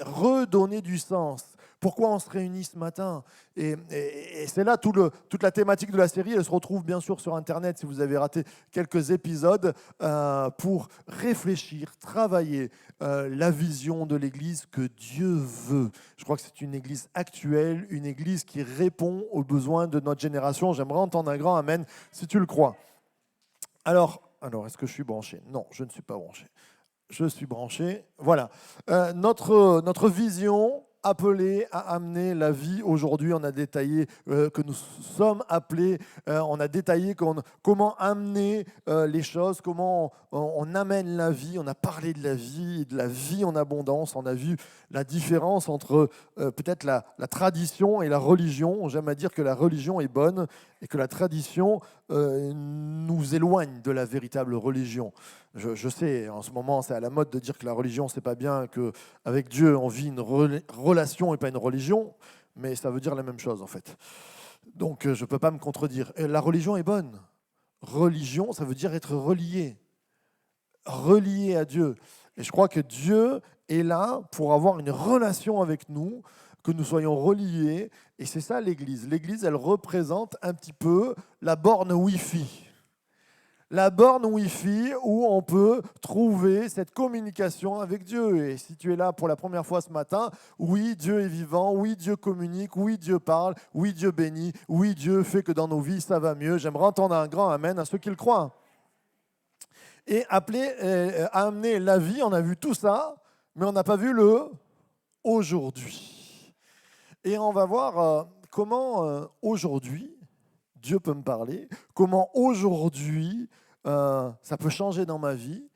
redonner du sens. Pourquoi on se réunit ce matin ? Et c'est là toute la thématique de la série. Elle se retrouve bien sûr sur Internet si vous avez raté quelques épisodes pour réfléchir, travailler la vision de l'Église que Dieu veut. Je crois que c'est une Église actuelle, une Église qui répond aux besoins de notre génération. J'aimerais entendre un grand Amen si tu le crois. Alors est-ce que je suis branché ? Non, je ne suis pas branché. Je suis branché. Voilà. Notre vision appelée à amener la vie aujourd'hui, on a détaillé que nous sommes appelés, on a détaillé comment amener les choses, comment on amène la vie, on a parlé de la vie en abondance, on a vu la différence entre peut-être la tradition et la religion. J'aime à dire que la religion est bonne et que la tradition nous éloigne de la véritable religion. Je sais, en ce moment, c'est à la mode de dire que la religion, c'est pas bien, qu'avec Dieu, on vit une relation et pas une religion, mais ça veut dire la même chose, en fait. Donc, je ne peux pas me contredire. Et la religion est bonne. Religion, ça veut dire être relié à Dieu. Et je crois que Dieu est là pour avoir une relation avec nous, que nous soyons reliés, et c'est ça l'Église. L'Église, elle représente un petit peu la borne Wi-Fi. La borne Wi-Fi où on peut trouver cette communication avec Dieu. Et si tu es là pour la première fois ce matin, oui, Dieu est vivant, oui, Dieu communique, oui, Dieu parle, oui, Dieu bénit, oui, Dieu fait que dans nos vies, ça va mieux. J'aimerais entendre un grand Amen à ceux qui le croient. Et appeler à amener la vie, on a vu tout ça, mais on n'a pas vu le aujourd'hui. Et on va voir comment aujourd'hui, Dieu peut me parler, comment aujourd'hui ça peut changer dans ma vie,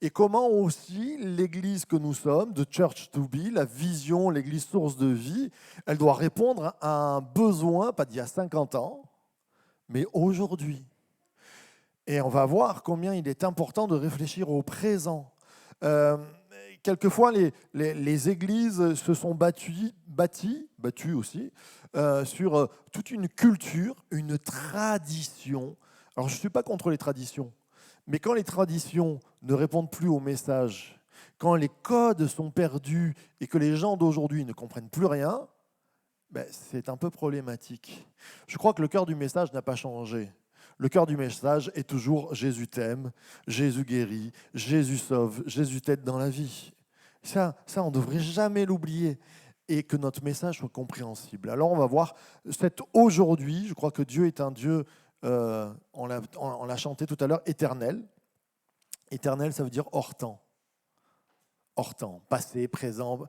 et comment aussi l'Église que nous sommes, de Church to Be, la vision, l'Église source de vie, elle doit répondre à un besoin, pas d'il y a 50 ans, mais aujourd'hui. Et on va voir combien il est important de réfléchir au présent. Quelquefois, les églises se sont battues aussi, sur toute une culture, une tradition. Alors, je ne suis pas contre les traditions, mais quand les traditions ne répondent plus au message, quand les codes sont perdus et que les gens d'aujourd'hui ne comprennent plus rien, ben, c'est un peu problématique. Je crois que le cœur du message n'a pas changé. Le cœur du message est toujours Jésus t'aime, Jésus guérit, Jésus sauve, Jésus t'aide dans la vie. Ça, on ne devrait jamais l'oublier et que notre message soit compréhensible. Alors on va voir cet aujourd'hui, je crois que Dieu est un Dieu, on l'a chanté tout à l'heure, éternel. Éternel, ça veut dire hors temps. Hors temps, passé, présent,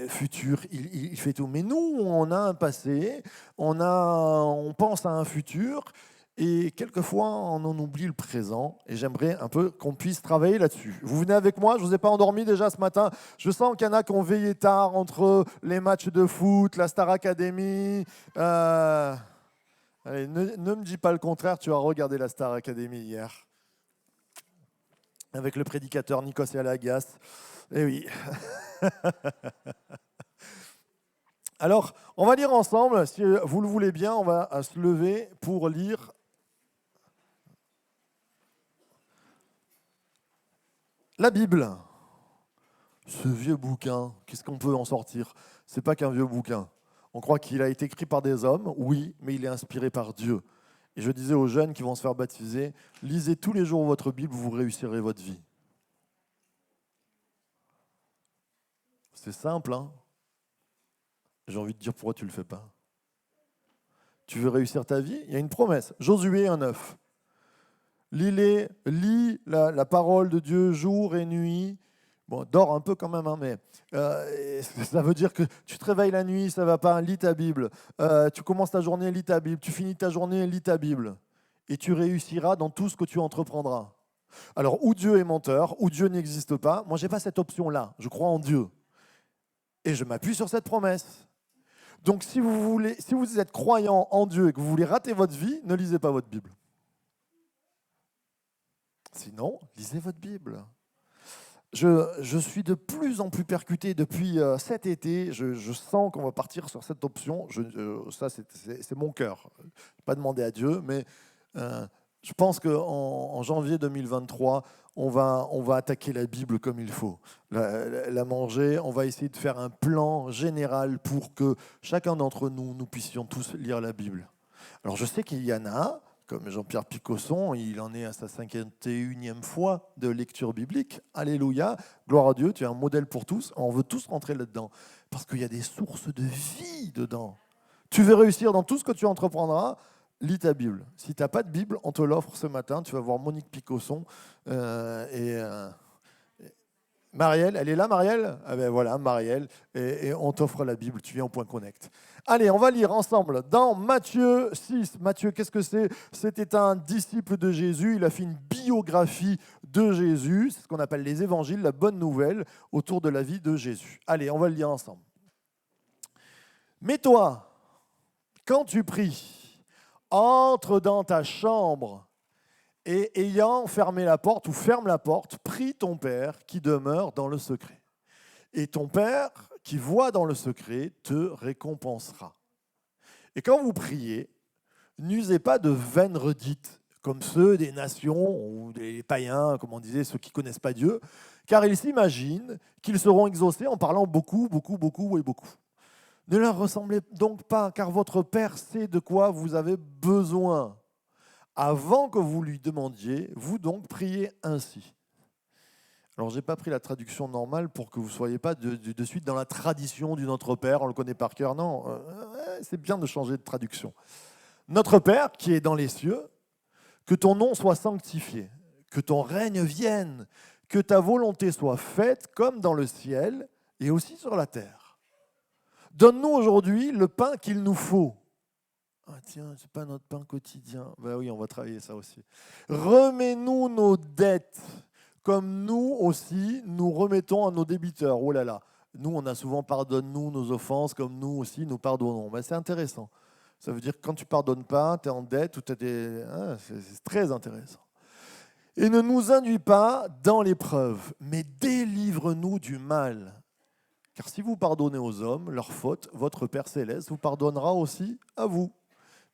futur, il fait tout. Mais nous, on a un passé, on pense à un futur, et quelquefois, on en oublie le présent. Et j'aimerais un peu qu'on puisse travailler là-dessus. Vous venez avec moi? Je ne vous ai pas endormi déjà ce matin. Je sens qu'il y en a qui ont veillé tard entre les matchs de foot, la Star Academy. Allez, ne me dis pas le contraire, tu as regardé la Star Academy hier avec le prédicateur Nikos Aliagas. Eh oui. Alors, on va lire ensemble, si vous le voulez bien, on va se lever pour lire la Bible. Ce vieux bouquin, qu'est-ce qu'on peut en sortir? C'est pas qu'un vieux bouquin. On croit qu'il a été écrit par des hommes, oui, mais il est inspiré par Dieu. Et je disais aux jeunes qui vont se faire baptiser, lisez tous les jours votre Bible, vous réussirez votre vie. C'est simple, hein? J'ai envie de dire pourquoi tu ne le fais pas. Tu veux réussir ta vie? Il y a une promesse. Josué 1,9. Lis la parole de Dieu jour et nuit. Bon, dors un peu quand même, hein, mais ça veut dire que tu te réveilles la nuit, ça ne va pas, lis ta Bible. Tu commences ta journée, lis ta Bible. Tu finis ta journée, lis ta Bible. Et tu réussiras dans tout ce que tu entreprendras. Alors, ou Dieu est menteur, ou Dieu n'existe pas. Moi, je n'ai pas cette option-là. Je crois en Dieu. Et je m'appuie sur cette promesse. Donc, si vous êtes croyant en Dieu et que vous voulez rater votre vie, ne lisez pas votre Bible. Sinon, lisez votre Bible. Je suis de plus en plus percuté depuis cet été. Je sens qu'on va partir sur cette option. Ça, c'est mon cœur. Je n'ai pas demandé à Dieu, mais Je pense qu'en janvier 2023, on va attaquer la Bible comme il faut, la manger. On va essayer de faire un plan général pour que chacun d'entre nous, nous puissions tous lire la Bible. Alors je sais qu'il y en a, comme Jean-Pierre Picosson, il en est à sa 51e fois de lecture biblique. Alléluia, gloire à Dieu, tu es un modèle pour tous. On veut tous rentrer là-dedans, parce qu'il y a des sources de vie dedans. Tu veux réussir dans tout ce que tu entreprendras, lis ta Bible. Si tu n'as pas de Bible, on te l'offre ce matin. Tu vas voir Monique Picosson. Marielle, elle est là, Marielle? Ah ben voilà, Marielle. Et on t'offre la Bible. Tu viens au Point Connect. Allez, on va lire ensemble dans Matthieu 6. Matthieu, qu'est-ce que c'est? C'était un disciple de Jésus. Il a fait une biographie de Jésus. C'est ce qu'on appelle les évangiles, la bonne nouvelle autour de la vie de Jésus. Allez, on va le lire ensemble. Mais toi, quand tu pries, entre dans ta chambre et ayant fermé la porte ou ferme la porte, prie ton Père qui demeure dans le secret. Et ton Père qui voit dans le secret te récompensera. Et quand vous priez, n'usez pas de vaines redites comme ceux des nations ou des païens, comme on disait, ceux qui ne connaissent pas Dieu, car ils s'imaginent qu'ils seront exaucés en parlant beaucoup, beaucoup, beaucoup et beaucoup. Ne leur ressemblez donc pas, car votre Père sait de quoi vous avez besoin. Avant que vous lui demandiez, vous donc priez ainsi. Alors, je n'ai pas pris la traduction normale pour que vous ne soyez pas de suite dans la tradition du Notre Père, on le connaît par cœur. Non, c'est bien de changer de traduction. Notre Père qui est dans les cieux, que ton nom soit sanctifié, que ton règne vienne, que ta volonté soit faite comme dans le ciel et aussi sur la terre. Donne-nous aujourd'hui le pain qu'il nous faut. Ah tiens, c'est pas notre pain quotidien. Ben oui, on va travailler ça aussi. Remets-nous nos dettes, comme nous aussi nous remettons à nos débiteurs. Oh là là, nous on a souvent pardonne-nous nos offenses, comme nous aussi nous pardonnons. Ben, c'est intéressant. Ça veut dire que quand tu pardonnes pas, tu es en dette ou tu c'est très intéressant. Et ne nous induis pas dans l'épreuve, mais délivre-nous du mal. Car si vous pardonnez aux hommes leurs fautes, votre Père céleste vous pardonnera aussi à vous.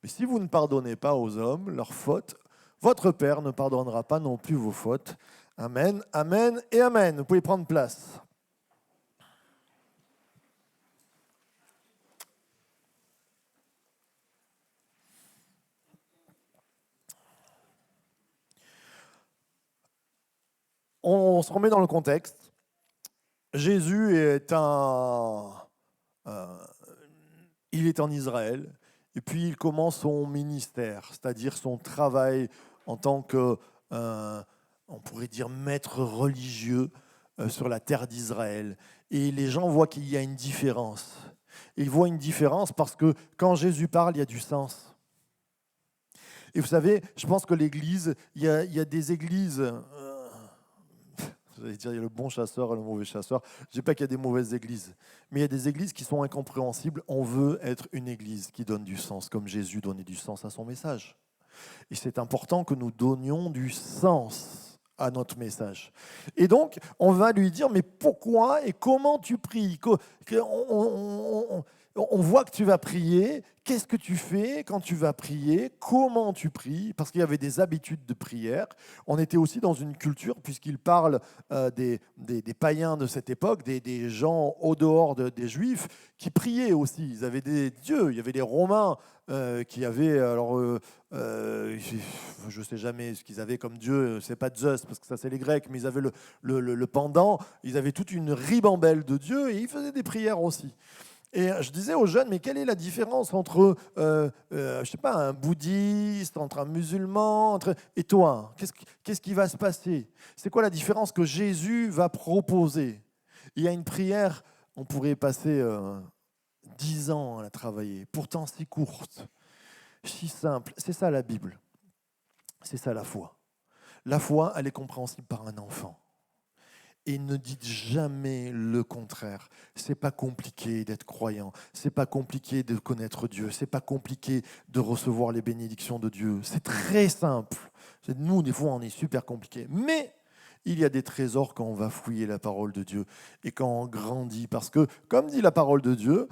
Mais si vous ne pardonnez pas aux hommes leurs fautes, votre Père ne pardonnera pas non plus vos fautes. Amen, amen et amen. Vous pouvez prendre place. On se remet dans le contexte. Jésus est il est en Israël et puis il commence son ministère, c'est-à-dire son travail en tant que, on pourrait dire, maître religieux sur la terre d'Israël. Et les gens voient qu'il y a une différence. Ils voient une différence parce que quand Jésus parle, il y a du sens. Et vous savez, je pense que l'Église, il y a des églises... J'allais dire, il y a le bon chasseur et le mauvais chasseur. Je ne dis pas qu'il y a des mauvaises églises, mais il y a des églises qui sont incompréhensibles. On veut être une église qui donne du sens, comme Jésus donnait du sens à son message. Et c'est important que nous donnions du sens à notre message. Et donc, on va lui dire, mais pourquoi et comment tu pries? On voit que tu vas prier. Qu'est-ce que tu fais quand tu vas prier? Comment tu pries? Parce qu'il y avait des habitudes de prière. On était aussi dans une culture, puisqu'il parle des païens de cette époque, des gens au dehors des Juifs, qui priaient aussi. Ils avaient des dieux. Il y avait des Romains qui avaient... je ne sais jamais ce qu'ils avaient comme dieu. C'est pas Zeus, parce que ça, c'est les Grecs, mais ils avaient le pendant. Ils avaient toute une ribambelle de dieux et ils faisaient des prières aussi. Et je disais aux jeunes, mais quelle est la différence entre, je sais pas, un bouddhiste, entre un musulman, et toi? Qu'est-ce qui va se passer? C'est quoi la différence que Jésus va proposer? Il y a une prière, on pourrait passer 10 ans à la travailler, pourtant si courte, si simple. C'est ça la Bible. C'est ça la foi. La foi, elle est compréhensible par un enfant. Et ne dites jamais le contraire. C'est pas compliqué d'être croyant. C'est pas compliqué de connaître Dieu. C'est pas compliqué de recevoir les bénédictions de Dieu. C'est très simple. Nous, des fois, on est super compliqué. Mais Il y a des trésors quand on va fouiller la parole de Dieu et quand on grandit. Parce que, comme dit la parole de Dieu,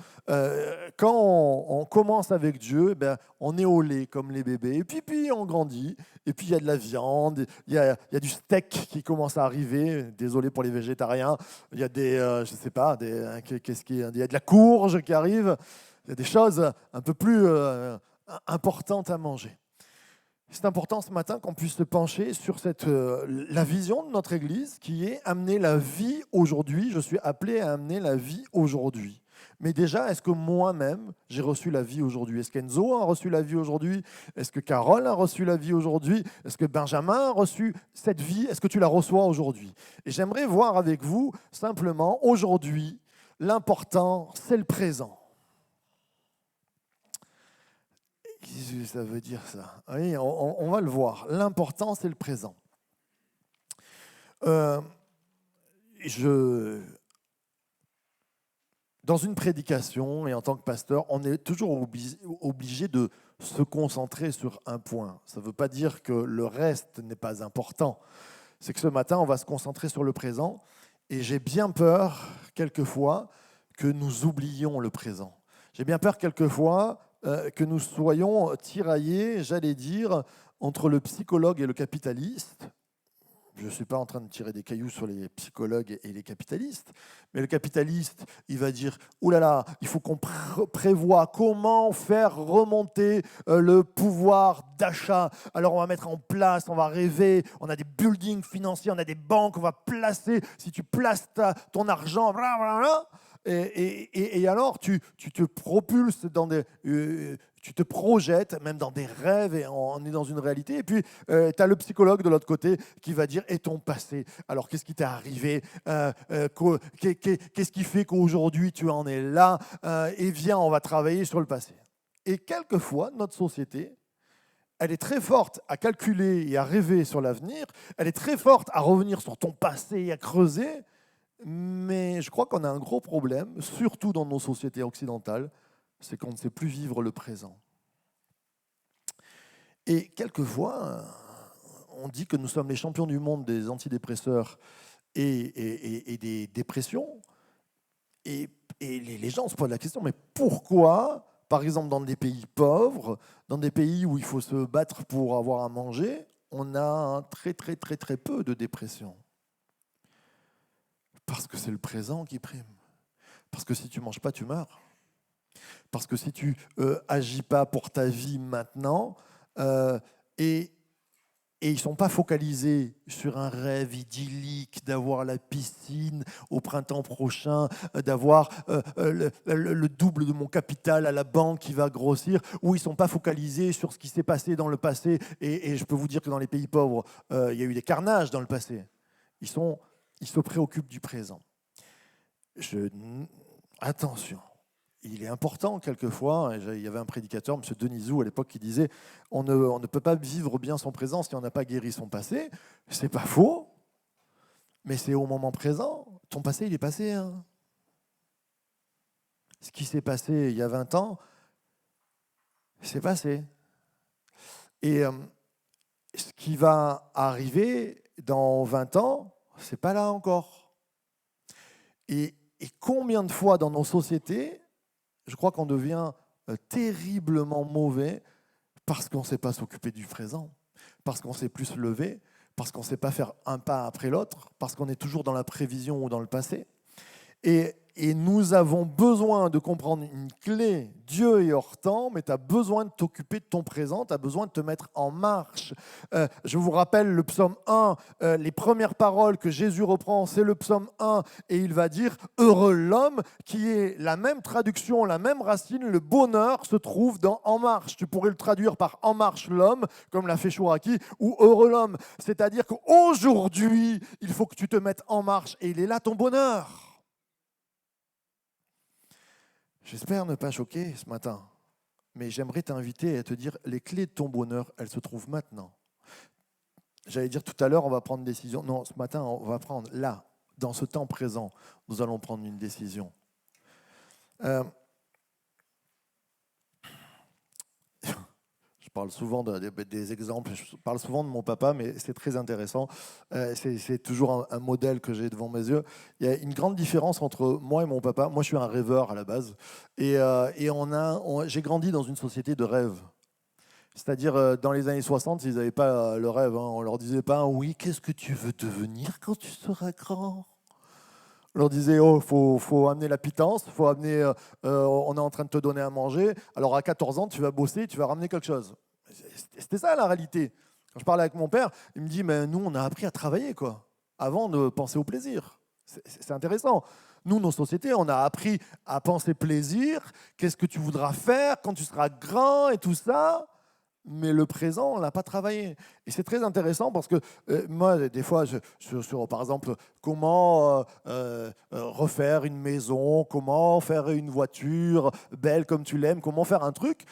quand on commence avec Dieu, on est au lait comme les bébés. Et puis on grandit. Et puis il y a de la viande, il y a du steak qui commence à arriver. Désolé pour les végétariens. Il y a des, je sais pas, il y a de la courge qui arrive. Il y a des choses un peu plus importantes à manger. C'est important ce matin qu'on puisse se pencher sur la vision de notre Église qui est amener la vie aujourd'hui. Je suis appelé à amener la vie aujourd'hui. Mais déjà, est-ce que moi-même, j'ai reçu la vie aujourd'hui? Est-ce qu'Enzo a reçu la vie aujourd'hui? Est-ce que Carole a reçu la vie aujourd'hui? Est-ce que Benjamin a reçu cette vie? Est-ce que tu la reçois aujourd'hui? Et j'aimerais voir avec vous, simplement, aujourd'hui, l'important, c'est le présent. Qu'est-ce que ça veut dire ça? Oui, on va le voir. L'important, c'est le présent. Dans une prédication et en tant que pasteur, on est toujours obligé de se concentrer sur un point. Ça ne veut pas dire que le reste n'est pas important. C'est que ce matin, on va se concentrer sur le présent et j'ai bien peur, quelquefois, que nous oublions le présent. J'ai bien peur, quelquefois, que nous soyons tiraillés, j'allais dire, entre le psychologue et le capitaliste. Je ne suis pas en train de tirer des cailloux sur les psychologues et les capitalistes, mais le capitaliste, il va dire « Ouh là là, il faut qu'on prévoie comment faire remonter le pouvoir d'achat. Alors on va mettre en place, on va rêver, on a des buildings financiers, on a des banques, on va placer, si tu places ton argent, blablabla, et alors tu te propulses dans des... tu te projettes même dans des rêves et on est dans une réalité. Et puis, tu as le psychologue de l'autre côté qui va dire « Et ton passé? Alors, qu'est-ce qui t'est arrivé? Qu'est-ce qui fait qu'aujourd'hui, tu en es là? Et viens, on va travailler sur le passé. » Et quelquefois, notre société, elle est très forte à calculer et à rêver sur l'avenir. Elle est très forte à revenir sur ton passé et à creuser. Mais je crois qu'on a un gros problème, surtout dans nos sociétés occidentales, c'est qu'on ne sait plus vivre le présent. Et quelquefois, on dit que nous sommes les champions du monde des antidépresseurs et des dépressions. Et les gens se posent la question, mais pourquoi, par exemple dans des pays pauvres, dans des pays où il faut se battre pour avoir à manger, on a très peu de dépression? Parce que c'est le présent qui prime. Parce que si tu ne manges pas, tu meurs. Parce que si tu agis pas pour ta vie maintenant, et ils ne sont pas focalisés sur un rêve idyllique d'avoir la piscine au printemps prochain, d'avoir le double de mon capital à la banque qui va grossir, ou ils ne sont pas focalisés sur ce qui s'est passé dans le passé. Et je peux vous dire que dans les pays pauvres, il y a eu des carnages dans le passé. Ils se préoccupent du présent. Attention, il est important quelquefois, il y avait un prédicateur, M. Denisou à l'époque, qui disait on ne peut pas vivre bien son présent si on n'a pas guéri son passé. C'est pas faux, mais c'est au moment présent. Ton passé, il est passé. Hein. Ce qui s'est passé il y a 20 ans, c'est passé. Et ce qui va arriver dans 20 ans, c'est pas là encore. Et combien de fois dans nos sociétés, je crois qu'on devient terriblement mauvais parce qu'on ne sait pas s'occuper du présent, parce qu'on ne sait plus se lever, parce qu'on ne sait pas faire un pas après l'autre, parce qu'on est toujours dans la prévision ou dans le passé. Et nous avons besoin de comprendre une clé. Dieu est hors temps, mais tu as besoin de t'occuper de ton présent, tu as besoin de te mettre en marche. Je vous rappelle le psaume 1, les premières paroles que Jésus reprend, c'est le psaume 1, et il va dire « Heureux l'homme », qui est la même traduction, la même racine, le bonheur se trouve dans « en marche ». Tu pourrais le traduire par « en marche l'homme », comme l'a fait Chouraki, ou « heureux l'homme ». C'est-à-dire qu'aujourd'hui, il faut que tu te mettes en marche, et il est là ton bonheur. J'espère ne pas choquer ce matin, mais j'aimerais t'inviter à te dire les clés de ton bonheur, elles se trouvent maintenant. J'allais dire tout à l'heure, on va prendre une décision. Non, ce matin, on va prendre là, dans ce temps présent, nous allons prendre une décision. Je parle souvent des exemples, je parle souvent de mon papa, mais c'est très intéressant. C'est toujours un modèle que j'ai devant mes yeux. Il y a une grande différence entre moi et mon papa. Moi, je suis un rêveur à la base. Et j'ai grandi dans une société de rêve. C'est-à-dire, dans les années 60, ils n'avaient pas le rêve. Hein. On leur disait pas, oui, qu'est-ce que tu veux devenir quand tu seras grand? On leur disait, oh, faut amener la pitance, on est en train de te donner à manger. Alors à 14 ans, tu vas bosser, tu vas ramener quelque chose. C'était ça la réalité. Quand je parlais avec mon père, il me dit, mais nous, on a appris à travailler, quoi, avant de penser au plaisir. C'est intéressant. Nous, nos sociétés, on a appris à penser plaisir. Qu'est-ce que tu voudras faire quand tu seras grand et tout ça? Mais le présent, on ne l'a pas travaillé. Et c'est très intéressant parce que moi, des fois, sur, par exemple, comment refaire une maison, comment faire une voiture belle comme tu l'aimes, comment faire un truc,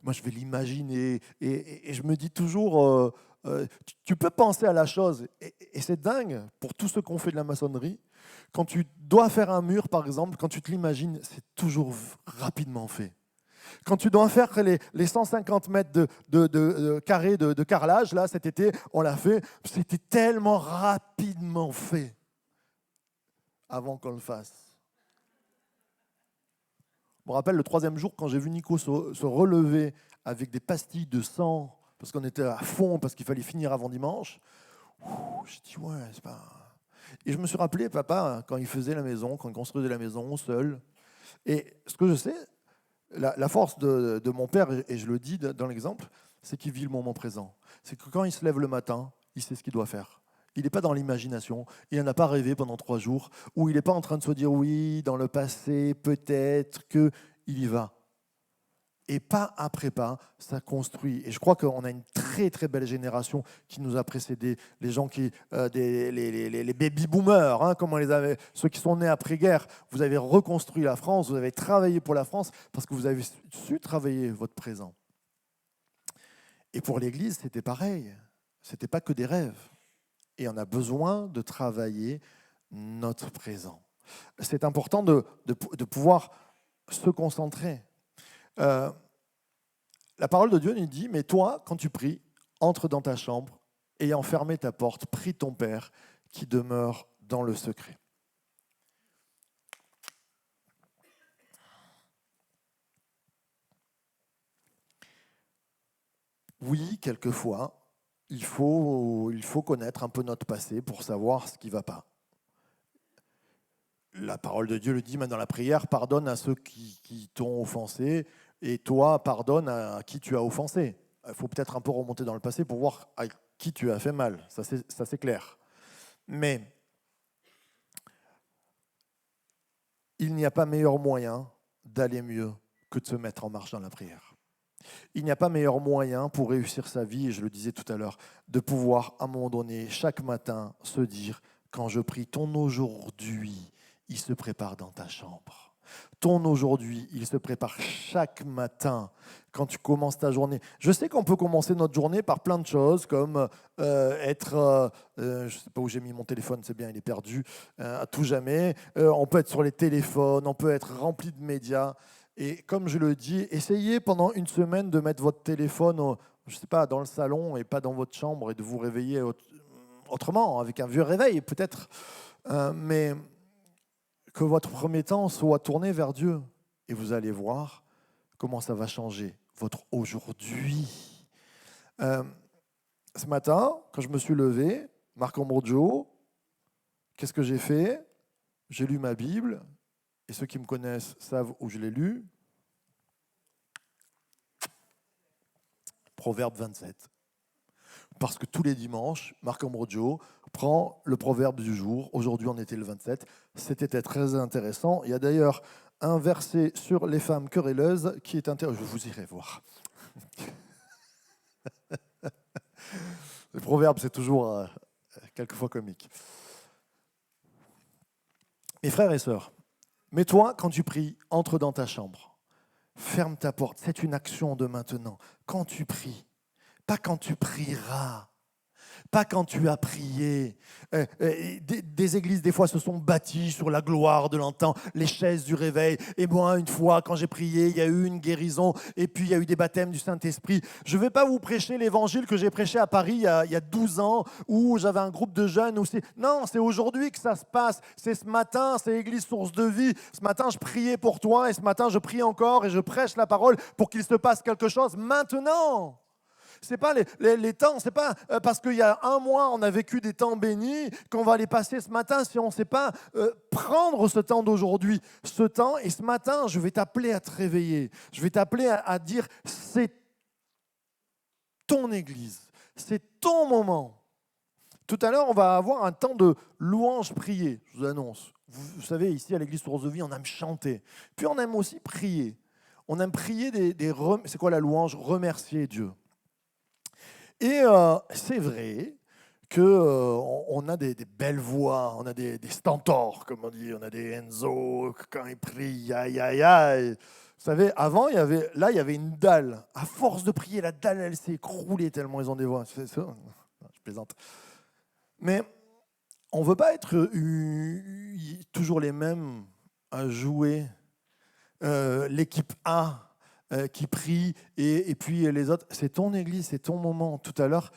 moi, je vais l'imaginer. Et je me dis toujours, tu peux penser à la chose. Et c'est dingue pour tous ceux qui ont fait de la maçonnerie. Quand tu dois faire un mur, par exemple, quand tu te l'imagines, c'est toujours rapidement fait. Quand tu dois faire les 150 mètres de carré de carrelage, là, cet été, on l'a fait, c'était tellement rapidement fait avant qu'on le fasse. Je me rappelle le 3e jour, quand j'ai vu Nico se relever avec des pastilles de sang, parce qu'on était à fond, parce qu'il fallait finir avant dimanche, j'ai dit, ouais, c'est pas... Et je me suis rappelé, papa, quand il faisait la maison, quand il construisait la maison seul. Et ce que je sais, la force de mon père, et je le dis dans l'exemple, c'est qu'il vit le moment présent. C'est que quand il se lève le matin, il sait ce qu'il doit faire. Il n'est pas dans l'imagination, il n'en a pas rêvé pendant 3 jours, ou il n'est pas en train de se dire oui, dans le passé, peut-être qu'il y va. Et pas après pas, ça construit. Et je crois qu'on a une très très belle génération qui nous a précédés, les gens les baby-boomers, hein, comme on les avait, ceux qui sont nés après-guerre. Vous avez reconstruit la France, vous avez travaillé pour la France parce que vous avez su travailler votre présent. Et pour l'Église, c'était pareil. C'était pas que des rêves. Et on a besoin de travailler notre présent. C'est important de pouvoir se concentrer. La parole de Dieu nous dit, mais toi, quand tu pries, entre dans ta chambre, ayant fermé ta porte, prie ton Père qui demeure dans le secret. Oui, quelquefois, il faut connaître un peu notre passé pour savoir ce qui ne va pas. La parole de Dieu le dit même dans la prière, pardonne à ceux qui t'ont offensé, et toi, pardonne à qui tu as offensé. Il faut peut-être un peu remonter dans le passé pour voir à qui tu as fait mal, ça c'est clair. Mais il n'y a pas meilleur moyen d'aller mieux que de se mettre en marche dans la prière. Il n'y a pas meilleur moyen pour réussir sa vie, et je le disais tout à l'heure, de pouvoir à un moment donné, chaque matin, se dire, quand je prie ton aujourd'hui, il se prépare dans ta chambre. Ton aujourd'hui, il se prépare chaque matin quand tu commences ta journée. Je sais qu'on peut commencer notre journée par plein de choses, comme être... je ne sais pas où j'ai mis mon téléphone, c'est bien, il est perdu à tout jamais. On peut être sur les téléphones, on peut être rempli de médias. Et comme je le dis, essayez pendant une semaine de mettre votre téléphone, je sais pas, dans le salon et pas dans votre chambre et de vous réveiller autrement, avec un vieux réveil peut-être. Mais que votre premier temps soit tourné vers Dieu. Et vous allez voir comment ça va changer votre aujourd'hui. Ce matin, quand je me suis levé, Marc Ambrogio, qu'est-ce que j'ai fait? J'ai lu ma Bible. Et ceux qui me connaissent savent où je l'ai lu. Proverbe 27. Parce que tous les dimanches, Marc Ambrogio prend le proverbe du jour. Aujourd'hui, on était le 27. C'était très intéressant. Il y a d'ailleurs un verset sur les femmes querelleuses qui est intéressant. Je vous irai voir. Le proverbe, c'est toujours quelquefois comique. Mes frères et sœurs, mais toi, quand tu pries, entre dans ta chambre. Ferme ta porte. C'est une action de maintenant. Quand tu pries, pas quand tu prieras. pas quand tu as prié. Des églises, des fois, se sont bâties sur la gloire de l'antan, les chaises du réveil. Et moi, une fois, quand j'ai prié, il y a eu une guérison, et puis il y a eu des baptêmes du Saint-Esprit. Je ne vais pas vous prêcher l'évangile que j'ai prêché à Paris il y a 12 ans, où j'avais un groupe de jeunes. Non, c'est aujourd'hui que ça se passe. C'est ce matin, c'est Église Source de Vie. Ce matin, je priais pour toi, et ce matin, je prie encore, et je prêche la parole pour qu'il se passe quelque chose maintenant. C'est pas les temps, c'est pas parce qu'il y a un mois on a vécu des temps bénis qu'on va les passer ce matin si on ne sait pas prendre ce temps d'aujourd'hui, ce temps. Et ce matin, je vais t'appeler à te réveiller. Je vais t'appeler à dire c'est ton église, c'est ton moment. Tout à l'heure, on va avoir un temps de louange priée, je vous annonce. Vous savez, ici à l'église Source de Vie, on aime chanter. Puis on aime aussi prier. On aime prier c'est quoi la louange? Remercier Dieu. Et c'est vrai qu'on a des belles voix, on a des stentors, comme on dit, on a des Enzo, quand ils prient, aïe, aïe, aïe. Vous savez, avant, il y avait une dalle. À force de prier, la dalle, elle s'est écroulée tellement ils ont des voix. Je plaisante. Mais on ne veut pas être toujours les mêmes à jouer. L'équipe A qui prie et puis les autres. C'est ton église, c'est ton moment. Tout à l'heure,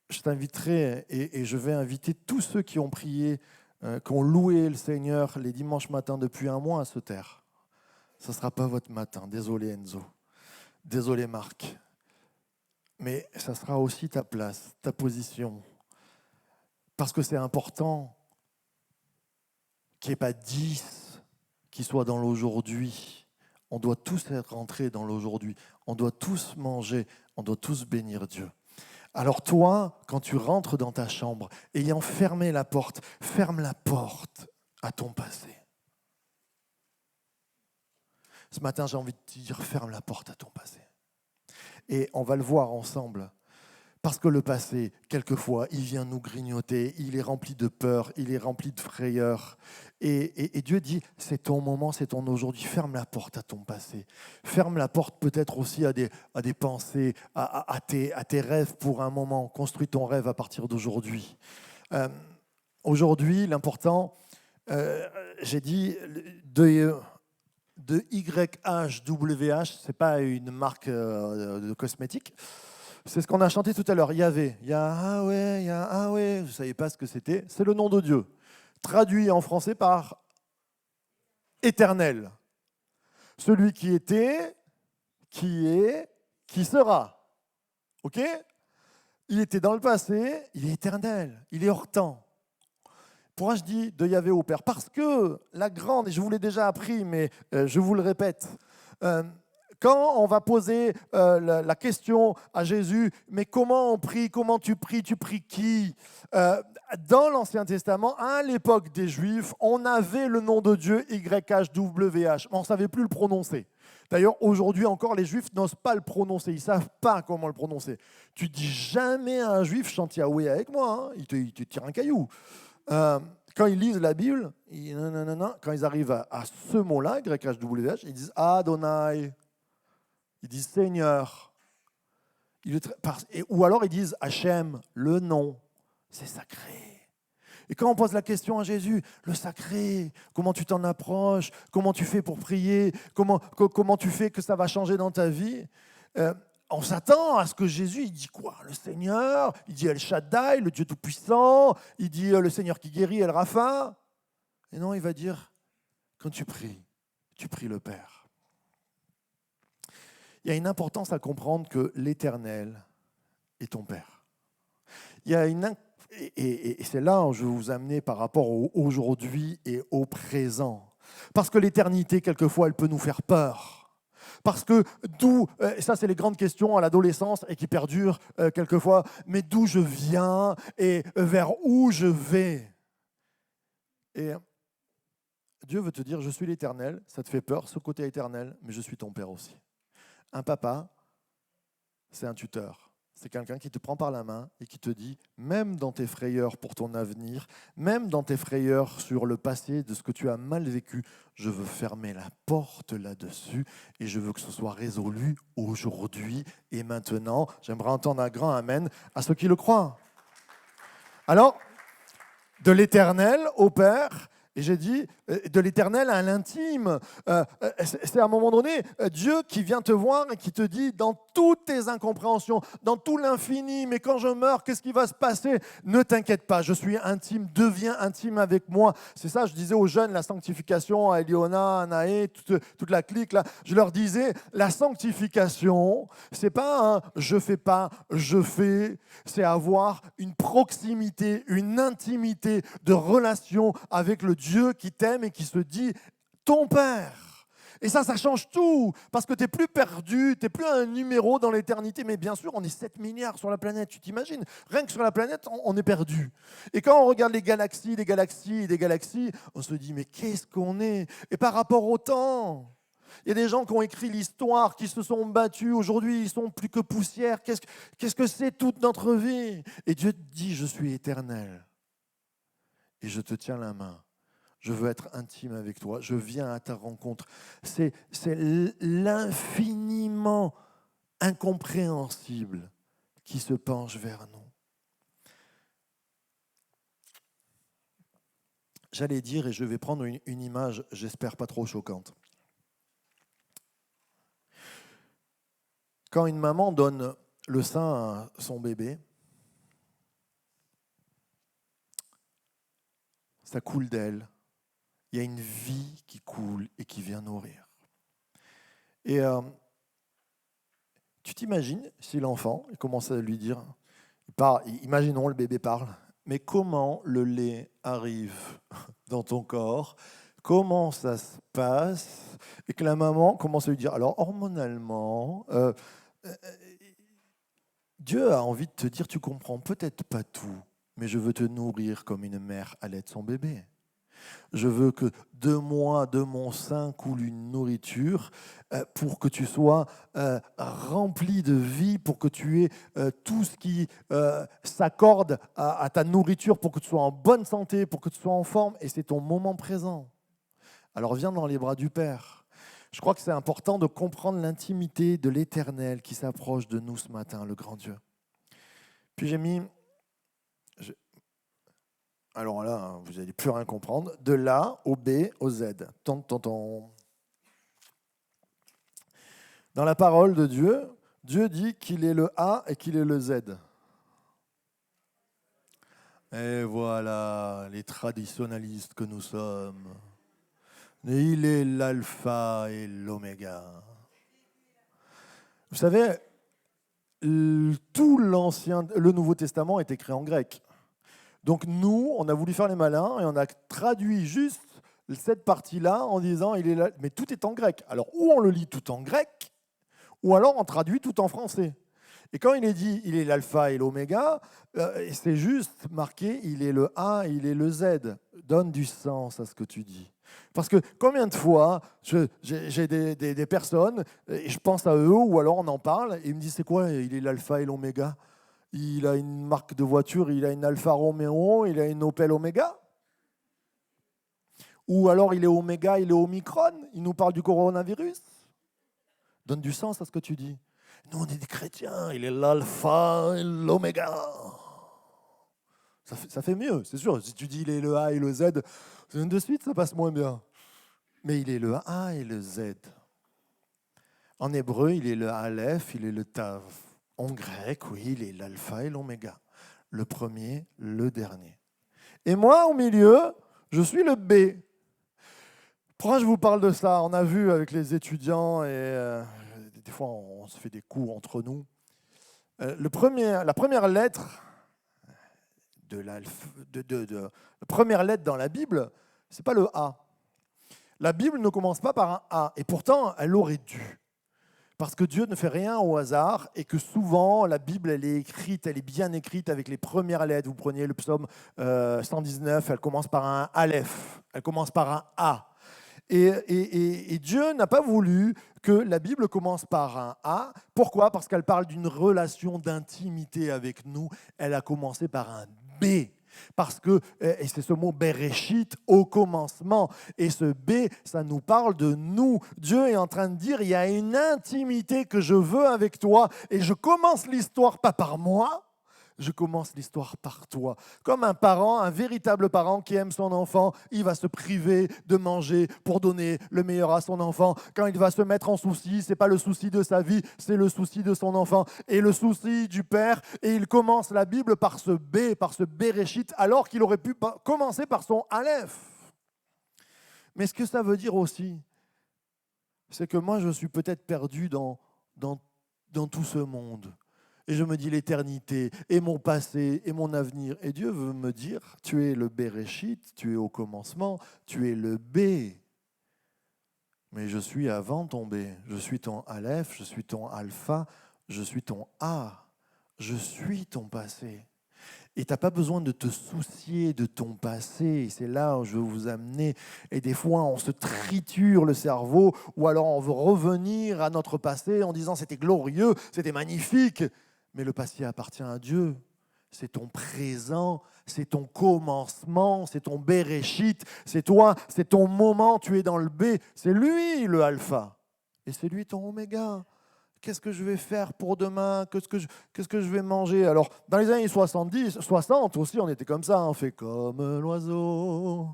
je t'inviterai et je vais inviter tous ceux qui ont prié, qui ont loué le Seigneur les dimanches matins depuis un mois à se taire. Ce ne sera pas votre matin. Désolé Enzo. Désolé Marc. Mais ça sera aussi ta place, ta position. Parce que c'est important qu'il n'y ait pas 10 qui soient dans l'aujourd'hui. On doit tous être rentrés dans l'aujourd'hui. On doit tous manger. On doit tous bénir Dieu. Alors toi, quand tu rentres dans ta chambre, ayant fermé la porte, ferme la porte à ton passé. Ce matin, j'ai envie de te dire, ferme la porte à ton passé. Et on va le voir ensemble. Parce que le passé, quelquefois, il vient nous grignoter, il est rempli de peur, il est rempli de frayeur. Et Dieu dit, c'est ton moment, c'est ton aujourd'hui, ferme la porte à ton passé. Ferme la porte peut-être aussi à des pensées, à tes rêves pour un moment. Construis ton rêve à partir d'aujourd'hui. Aujourd'hui, l'important, j'ai dit, de YHWH, ce n'est pas une marque de cosmétiques. C'est ce qu'on a chanté tout à l'heure. Yahvé. Yahweh, Yahweh. Vous ne savez pas ce que c'était? C'est le nom de Dieu. Traduit en français par éternel. Celui qui était, qui est, qui sera. OK? Il était dans le passé, il est éternel, il est hors temps. Pourquoi je dis de Yahvé au Père? Parce que la grande, et je vous l'ai déjà appris, mais je vous le répète, quand on va poser la question à Jésus, mais comment on prie, comment tu pries qui? Dans l'Ancien Testament, à l'époque des Juifs, on avait le nom de Dieu YHWH, mais on ne savait plus le prononcer. D'ailleurs, aujourd'hui encore, les Juifs n'osent pas le prononcer, ils ne savent pas comment le prononcer. Tu dis jamais à un Juif, chante Yahweh avec moi, hein, il te tire un caillou. Quand ils lisent la Bible, quand ils arrivent à ce mot-là, YHWH, ils disent Adonai. Ils disent Seigneur. Ou alors ils disent Hachem, le nom. C'est sacré. Et quand on pose la question à Jésus, le sacré, comment tu t'en approches, comment tu fais pour prier, comment tu fais que ça va changer dans ta vie, on s'attend à ce que Jésus, il dit quoi? Le Seigneur, il dit El Shaddai, le Dieu Tout-Puissant, il dit le Seigneur qui guérit, El Rapha. Et non, il va dire, quand tu pries le Père. Il y a une importance à comprendre que l'Éternel est ton Père. Il y a et c'est là où je vais vous amener par rapport au aujourd'hui et au présent. Parce que l'éternité, quelquefois, elle peut nous faire peur. Parce que ça c'est les grandes questions à l'adolescence et qui perdurent quelquefois, mais d'où je viens et vers où je vais. Et Dieu veut te dire, je suis l'Éternel, ça te fait peur, ce côté éternel, mais je suis ton Père aussi. Un papa, c'est un tuteur. C'est quelqu'un qui te prend par la main et qui te dit, même dans tes frayeurs pour ton avenir, même dans tes frayeurs sur le passé, de ce que tu as mal vécu, je veux fermer la porte là-dessus et je veux que ce soit résolu aujourd'hui et maintenant. J'aimerais entendre un grand amen à ceux qui le croient. Alors, de l'Éternel au Père, et j'ai dit de l'Éternel à l'intime. C'est à un moment donné Dieu qui vient te voir et qui te dit dans toutes tes incompréhensions, dans tout l'infini, mais quand je meurs, qu'est-ce qui va se passer? Ne t'inquiète pas, je suis intime, deviens intime avec moi. C'est ça, je disais aux jeunes, la sanctification, à Eliona, à Naé, toute la clique, là, je leur disais, la sanctification, c'est pas un je fais pas, je fais, c'est avoir une proximité, une intimité de relation avec le Dieu qui t'aime et qui se dit ton Père. Et ça change tout, parce que tu n'es plus perdu, tu n'es plus un numéro dans l'éternité. Mais bien sûr, on est 7 milliards sur la planète, tu t'imagines? Rien que sur la planète, on est perdu. Et quand on regarde les galaxies, des galaxies, des galaxies, on se dit, mais qu'est-ce qu'on est? Et par rapport au temps, il y a des gens qui ont écrit l'histoire, qui se sont battus, aujourd'hui ils sont plus que poussière. Qu'est-ce que c'est toute notre vie? Et Dieu te dit, je suis éternel, et je te tiens la main. Je veux être intime avec toi. Je viens à ta rencontre. C'est l'infiniment incompréhensible qui se penche vers nous. J'allais dire, et je vais prendre une image, j'espère pas trop choquante. Quand une maman donne le sein à son bébé, ça coule d'elle. Il y a une vie qui coule et qui vient nourrir. Et tu t'imagines si l'enfant il commence à lui dire, imaginons le bébé parle, mais comment le lait arrive dans ton corps? Comment ça se passe? Et que la maman commence à lui dire, alors hormonalement, Dieu a envie de te dire, tu comprends peut-être pas tout, mais je veux te nourrir comme une mère allait son bébé. Je veux que de moi, de mon sein, coule une nourriture pour que tu sois rempli de vie, pour que tu aies tout ce qui s'accorde à ta nourriture, pour que tu sois en bonne santé, pour que tu sois en forme. Et c'est ton moment présent. Alors viens dans les bras du Père. Je crois que c'est important de comprendre l'intimité de l'Éternel qui s'approche de nous ce matin, le grand Dieu. Puis j'ai mis... Alors là, vous n'allez plus rien comprendre. De l'A au B au Z. Dans la parole de Dieu, Dieu dit qu'il est le A et qu'il est le Z. Et voilà, les traditionalistes que nous sommes. Et il est l'alpha et l'oméga. Vous savez, tout le Nouveau Testament est écrit en grec. Donc nous, on a voulu faire les malins et on a traduit juste cette partie-là en disant il est là, mais tout est en grec. Alors ou on le lit tout en grec, ou alors on traduit tout en français. Et quand il est dit il est l'alpha et l'oméga, c'est juste marqué il est le A, il est le Z. Donne du sens à ce que tu dis. Parce que combien de fois j'ai des personnes et je pense à eux ou alors on en parle et ils me disent c'est quoi il est l'alpha et l'oméga? Il a une marque de voiture, il a une Alfa Romeo, il a une Opel Omega. Ou alors il est Oméga, il est Omicron, il nous parle du coronavirus. Donne du sens à ce que tu dis. Nous, on est des chrétiens, il est l'Alpha et l'Oméga. Ça fait mieux, c'est sûr. Si tu dis il est le A et le Z, de suite, ça passe moins bien. Mais il est le A et le Z. En hébreu, il est le Aleph, il est le Tav. En grec, oui, il est l'alpha et l'oméga. Le premier, le dernier. Et moi, au milieu, je suis le B. Pourquoi je vous parle de ça? On a vu avec les étudiants, et des fois on se fait des coups entre nous. La première lettre la première lettre dans la Bible, ce n'est pas le A. La Bible ne commence pas par un A, et pourtant elle aurait dû. Parce que Dieu ne fait rien au hasard et que souvent la Bible elle est bien écrite avec les premières lettres. Vous preniez le psaume 119, elle commence par un Aleph, elle commence par un A. Et Dieu n'a pas voulu que la Bible commence par un A. Pourquoi? Parce qu'elle parle d'une relation d'intimité avec nous. Elle a commencé par un B. Parce que, et c'est ce mot Bereshit, au commencement, et ce B, ça nous parle de nous. Dieu est en train de dire, il y a une intimité que je veux avec toi, et je commence l'histoire pas par moi, Je commence l'histoire par toi. Comme un parent, un véritable parent qui aime son enfant, il va se priver de manger pour donner le meilleur à son enfant. Quand il va se mettre en souci, ce n'est pas le souci de sa vie, c'est le souci de son enfant. Et le souci du père, et il commence la Bible par ce B, par ce Béréchit, alors qu'il aurait pu commencer par son Aleph. Mais ce que ça veut dire aussi, c'est que moi, je suis peut-être perdu dans tout ce monde. Et je me dis l'éternité, et mon passé, et mon avenir. Et Dieu veut me dire, tu es le Béréchit, tu es au commencement, tu es le B. Mais je suis avant ton B. Je suis ton Aleph, je suis ton Alpha, je suis ton A. Je suis ton passé. Et tu n'as pas besoin de te soucier de ton passé. C'est là où je veux vous amener. Et des fois, on se triture le cerveau, ou alors on veut revenir à notre passé en disant c'était glorieux, c'était magnifique. Mais le passé appartient à Dieu. C'est ton présent, c'est ton commencement, c'est ton Béréchit, c'est toi, c'est ton moment, tu es dans le B. C'est lui le alpha. Et c'est lui ton oméga. Qu'est-ce que je vais faire pour demain? Qu'est-ce que je vais manger? Alors, dans les années 70, 60 aussi, on était comme ça. On fait comme l'oiseau,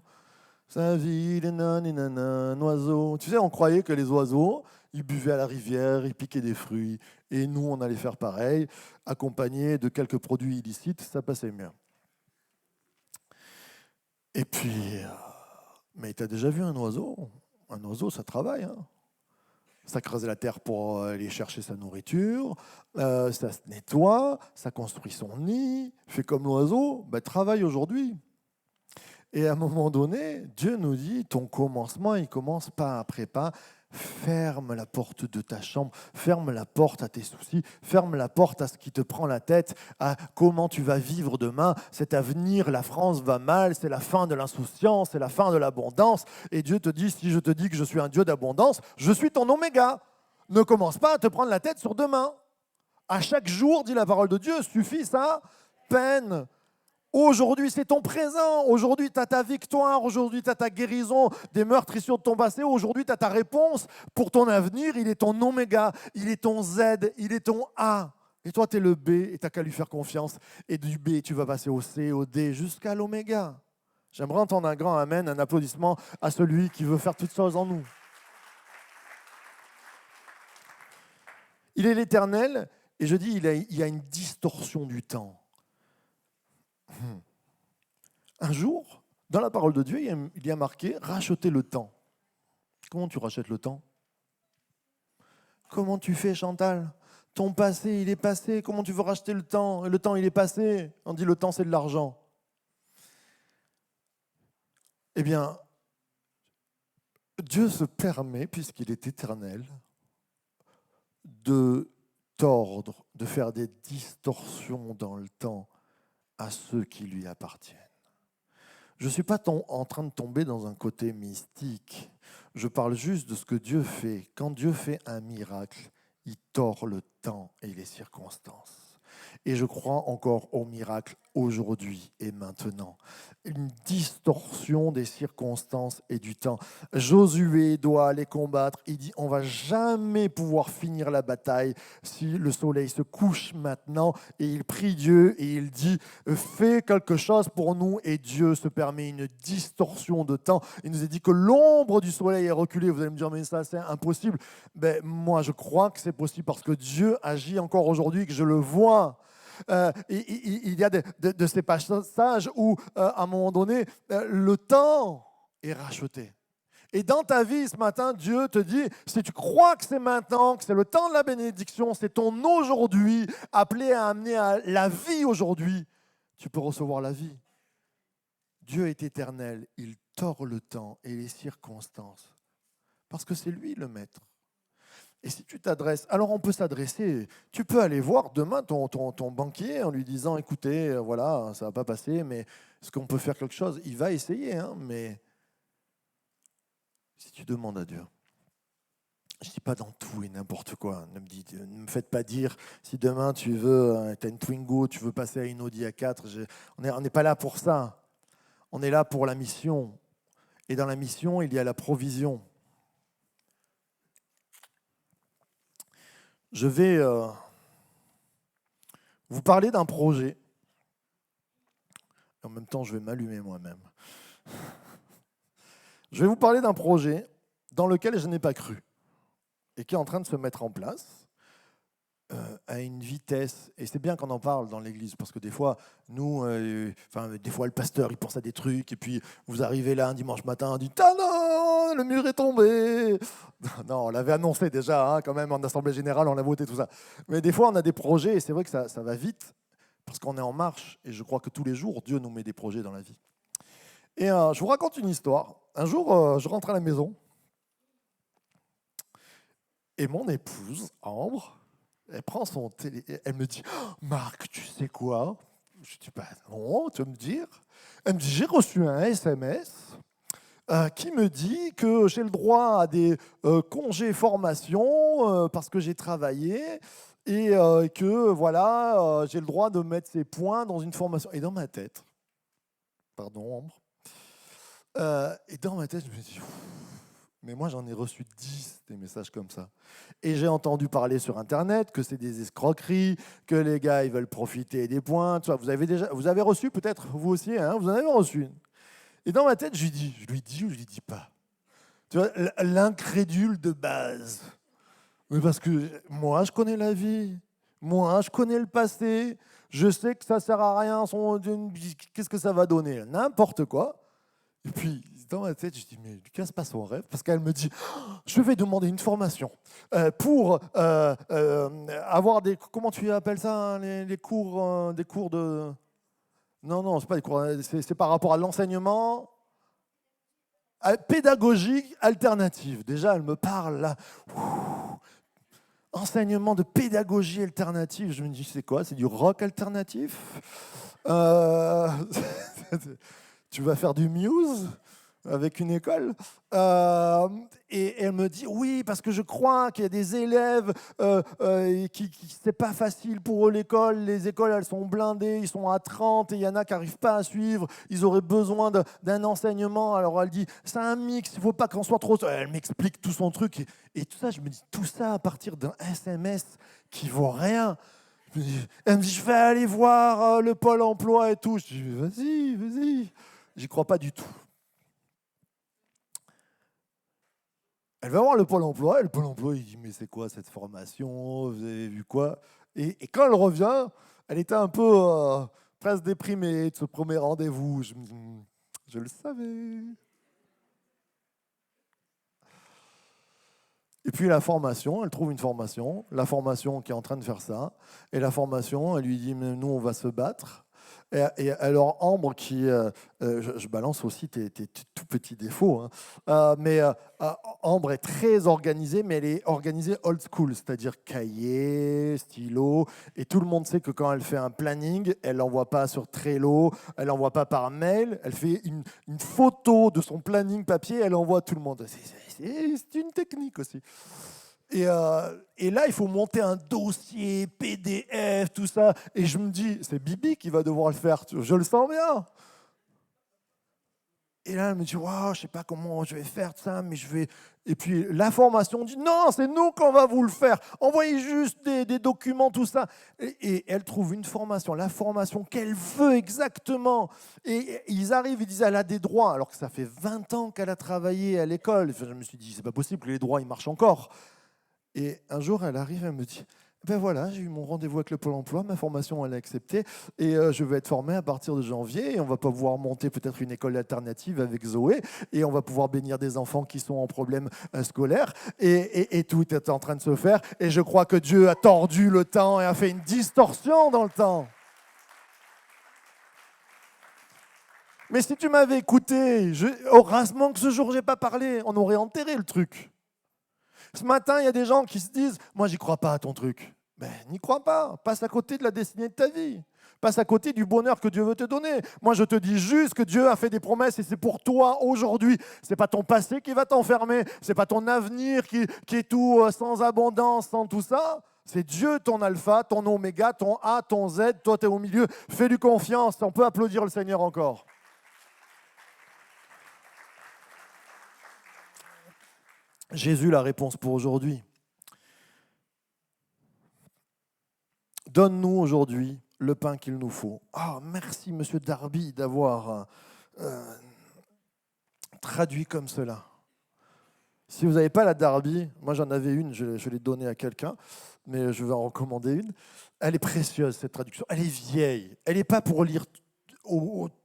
sa vie, un oiseau. Tu sais, on croyait que les oiseaux, ils buvaient à la rivière, ils piquaient des fruits. Et nous, on allait faire pareil, accompagné de quelques produits illicites, ça passait mieux. Et puis, mais tu as déjà vu un oiseau? Un oiseau, ça travaille, hein. Ça creuse la terre pour aller chercher sa nourriture, ça se nettoie, ça construit son nid, fait comme l'oiseau, travaille aujourd'hui. Et à un moment donné, Dieu nous dit, ton commencement, il commence pas après pas. Ferme la porte de ta chambre, ferme la porte à tes soucis, ferme la porte à ce qui te prend la tête, à comment tu vas vivre demain. Cet avenir, la France va mal, c'est la fin de l'insouciance, c'est la fin de l'abondance. Et Dieu te dit, si je te dis que je suis un Dieu d'abondance, je suis ton oméga. Ne commence pas à te prendre la tête sur demain. À chaque jour, dit la parole de Dieu, suffit sa peine. Aujourd'hui, c'est ton présent. Aujourd'hui, tu as ta victoire. Aujourd'hui, tu as ta guérison des meurtrissures de ton passé. Aujourd'hui, tu as ta réponse pour ton avenir. Il est ton oméga, il est ton Z, il est ton A. Et toi, tu es le B et tu n'as qu'à lui faire confiance. Et du B, tu vas passer au C, au D, jusqu'à l'oméga. J'aimerais entendre un grand amen, un applaudissement à celui qui veut faire toutes choses en nous. Il est l'Éternel, et je dis, il y a une distorsion du temps. Un jour, dans la parole de Dieu, il y a marqué « racheter le temps ». Comment tu rachètes le temps? Comment tu fais, Chantal? Ton passé, il est passé. Comment tu veux racheter le temps? Le temps, il est passé. On dit le temps, c'est de l'argent. Eh bien, Dieu se permet, puisqu'il est éternel, de tordre, de faire des distorsions dans le temps à ceux qui lui appartiennent. Je ne suis pas en train de tomber dans un côté mystique. Je parle juste de ce que Dieu fait. Quand Dieu fait un miracle, il tord le temps et les circonstances. Et je crois encore au miracle aujourd'hui et maintenant. Une distorsion des circonstances et du temps. Josué doit aller combattre. Il dit, on ne va jamais pouvoir finir la bataille si le soleil se couche maintenant. Et il prie Dieu et il dit, fais quelque chose pour nous. Et Dieu se permet une distorsion de temps. Il nous a dit que l'ombre du soleil est reculée. Vous allez me dire, mais ça c'est impossible. Ben, moi je crois que c'est possible parce que Dieu agit encore aujourd'hui, que je le vois. Il y a de ces passages où, à un moment donné, le temps est racheté. Et dans ta vie ce matin, Dieu te dit, si tu crois que c'est maintenant, que c'est le temps de la bénédiction, c'est ton aujourd'hui appelé à amener à la vie aujourd'hui, tu peux recevoir la vie. Dieu est éternel, il tord le temps et les circonstances, parce que c'est lui le maître. Et si tu t'adresses, alors on peut s'adresser, tu peux aller voir demain ton banquier en lui disant, écoutez, voilà, ça ne va pas passer, mais est-ce qu'on peut faire quelque chose? Il va essayer, hein, mais si tu demandes à Dieu, je ne dis pas dans tout et n'importe quoi, ne me faites pas dire, si demain tu veux, tu as une Twingo, tu veux passer à une Audi A4, on n'est pas là pour ça, on est là pour la mission. Et dans la mission, il y a la provision. Je vais vous parler d'un projet En même temps, je vais m'allumer moi-même. Je vais vous parler d'un projet dans lequel je n'ai pas cru et qui est en train de se mettre en place à une vitesse. Et c'est bien qu'on en parle dans l'Église, parce que des fois, nous, des fois, le pasteur, il pense à des trucs, et puis vous arrivez là un dimanche matin, on dit « Ah non, le mur est tombé !» Non, on l'avait annoncé déjà, hein, quand même, en Assemblée Générale, on l'a voté, tout ça. Mais des fois, on a des projets, et c'est vrai que ça va vite, parce qu'on est en marche, et je crois que tous les jours, Dieu nous met des projets dans la vie. Et je vous raconte une histoire. Un jour, je rentre à la maison, et mon épouse, Ambre, elle prend son télé, elle me dit oh, « Marc, tu sais quoi ?» Je dis bah, « Non, tu veux me dire ?» Elle me dit « J'ai reçu un SMS qui me dit que j'ai le droit à des congés formation parce que j'ai travaillé et que voilà, j'ai le droit de mettre ces points dans une formation. » Et dans ma tête, pardon Ambre, et dans ma tête, je me dis mais moi, j'en ai reçu 10 des messages comme ça. Et j'ai entendu parler sur Internet que c'est des escroqueries, que les gars, ils veulent profiter des points. Tu vois, vous avez reçu peut-être, vous aussi, hein, vous en avez reçu une. Et dans ma tête, je lui dis ou je lui dis pas. Tu vois, l'incrédule de base. Mais parce que moi, je connais la vie. Moi, je connais le passé. Je sais que ça sert à rien. Qu'est-ce que ça va donner? N'importe quoi. Et puis, dans ma tête, je dis, mais Lucas, c'est pas son rêve, parce qu'elle me dit, je vais demander une formation pour avoir des, comment tu appelles ça, hein, les cours, des cours de... Non, c'est pas des cours, c'est par rapport à l'enseignement pédagogique alternative. Déjà, elle me parle là. Enseignement de pédagogie alternative. Je me dis, c'est quoi? C'est du rock alternatif Tu vas faire du Muse avec une école et elle me dit oui parce que je crois qu'il y a des élèves qui c'est pas facile pour eux l'école, les écoles elles sont blindées, ils sont à 30 et il y en a qui n'arrivent pas à suivre, ils auraient besoin d'un enseignement. Alors elle dit c'est un mix, il ne faut pas qu'on soit trop... Elle m'explique tout son truc et tout ça, je me dis tout ça à partir d'un SMS qui vaut rien. Elle me dit je vais aller voir le Pôle emploi et tout. Je dis vas-y, j'y crois pas du tout. Elle va voir le Pôle emploi, et le Pôle emploi, il dit « Mais c'est quoi cette formation? Vous avez vu quoi ?» et quand elle revient, elle était un peu presque déprimée de ce premier rendez-vous. Je le savais. Et puis la formation, elle trouve une formation, la formation qui est en train de faire ça, et la formation, elle lui dit « Mais nous, on va se battre. » Et alors Ambre, je balance aussi tes tout petits défauts, hein, Ambre est très organisée, mais elle est organisée old school, c'est-à-dire cahier, stylo, et tout le monde sait que quand elle fait un planning, elle l'envoie pas sur Trello, elle l'envoie pas par mail, elle fait une photo de son planning papier, elle envoie à tout le monde. C'est une technique aussi. Et là, il faut monter un dossier, PDF, tout ça. Et je me dis, c'est Bibi qui va devoir le faire. Je le sens bien. Et là, elle me dit, wow, je ne sais pas comment je vais faire ça, mais je vais... Et puis la formation dit, non, c'est nous qu'on va vous le faire. Envoyez juste des documents, tout ça. Et elle trouve une formation, la formation qu'elle veut exactement. Et ils arrivent, ils disent, elle a des droits, alors que ça fait 20 ans qu'elle a travaillé à l'école. Enfin, je me suis dit, c'est pas possible que les droits, ils marchent encore. Et un jour, elle arrive, elle me dit, ben voilà, j'ai eu mon rendez-vous avec le Pôle emploi, ma formation, elle est acceptée, et je vais être formée à partir de janvier, et on va pouvoir monter peut-être une école alternative avec Zoé, et on va pouvoir bénir des enfants qui sont en problème scolaire, et tout est en train de se faire, et je crois que Dieu a tordu le temps et a fait une distorsion dans le temps. Mais si tu m'avais écouté, heureusement que ce jour, je n'ai pas parlé, on aurait enterré le truc. Ce matin, il y a des gens qui se disent « Moi, j'y crois pas à ton truc. » Ben, n'y crois pas. Passe à côté de la destinée de ta vie. Passe à côté du bonheur que Dieu veut te donner. Moi, je te dis juste que Dieu a fait des promesses et c'est pour toi aujourd'hui. Ce n'est pas ton passé qui va t'enfermer. Ce n'est pas ton avenir qui est tout sans abondance, sans tout ça. C'est Dieu ton alpha, ton oméga, ton A, ton Z. Toi, tu es au milieu. Fais-lui confiance. On peut applaudir le Seigneur encore. Jésus, la réponse pour aujourd'hui. Donne-nous aujourd'hui le pain qu'il nous faut. Ah, merci, Monsieur Darby, d'avoir traduit comme cela. Si vous n'avez pas la Darby, moi j'en avais une, je l'ai donnée à quelqu'un, mais je vais en recommander une. Elle est précieuse, cette traduction. Elle est vieille. Elle n'est pas pour lire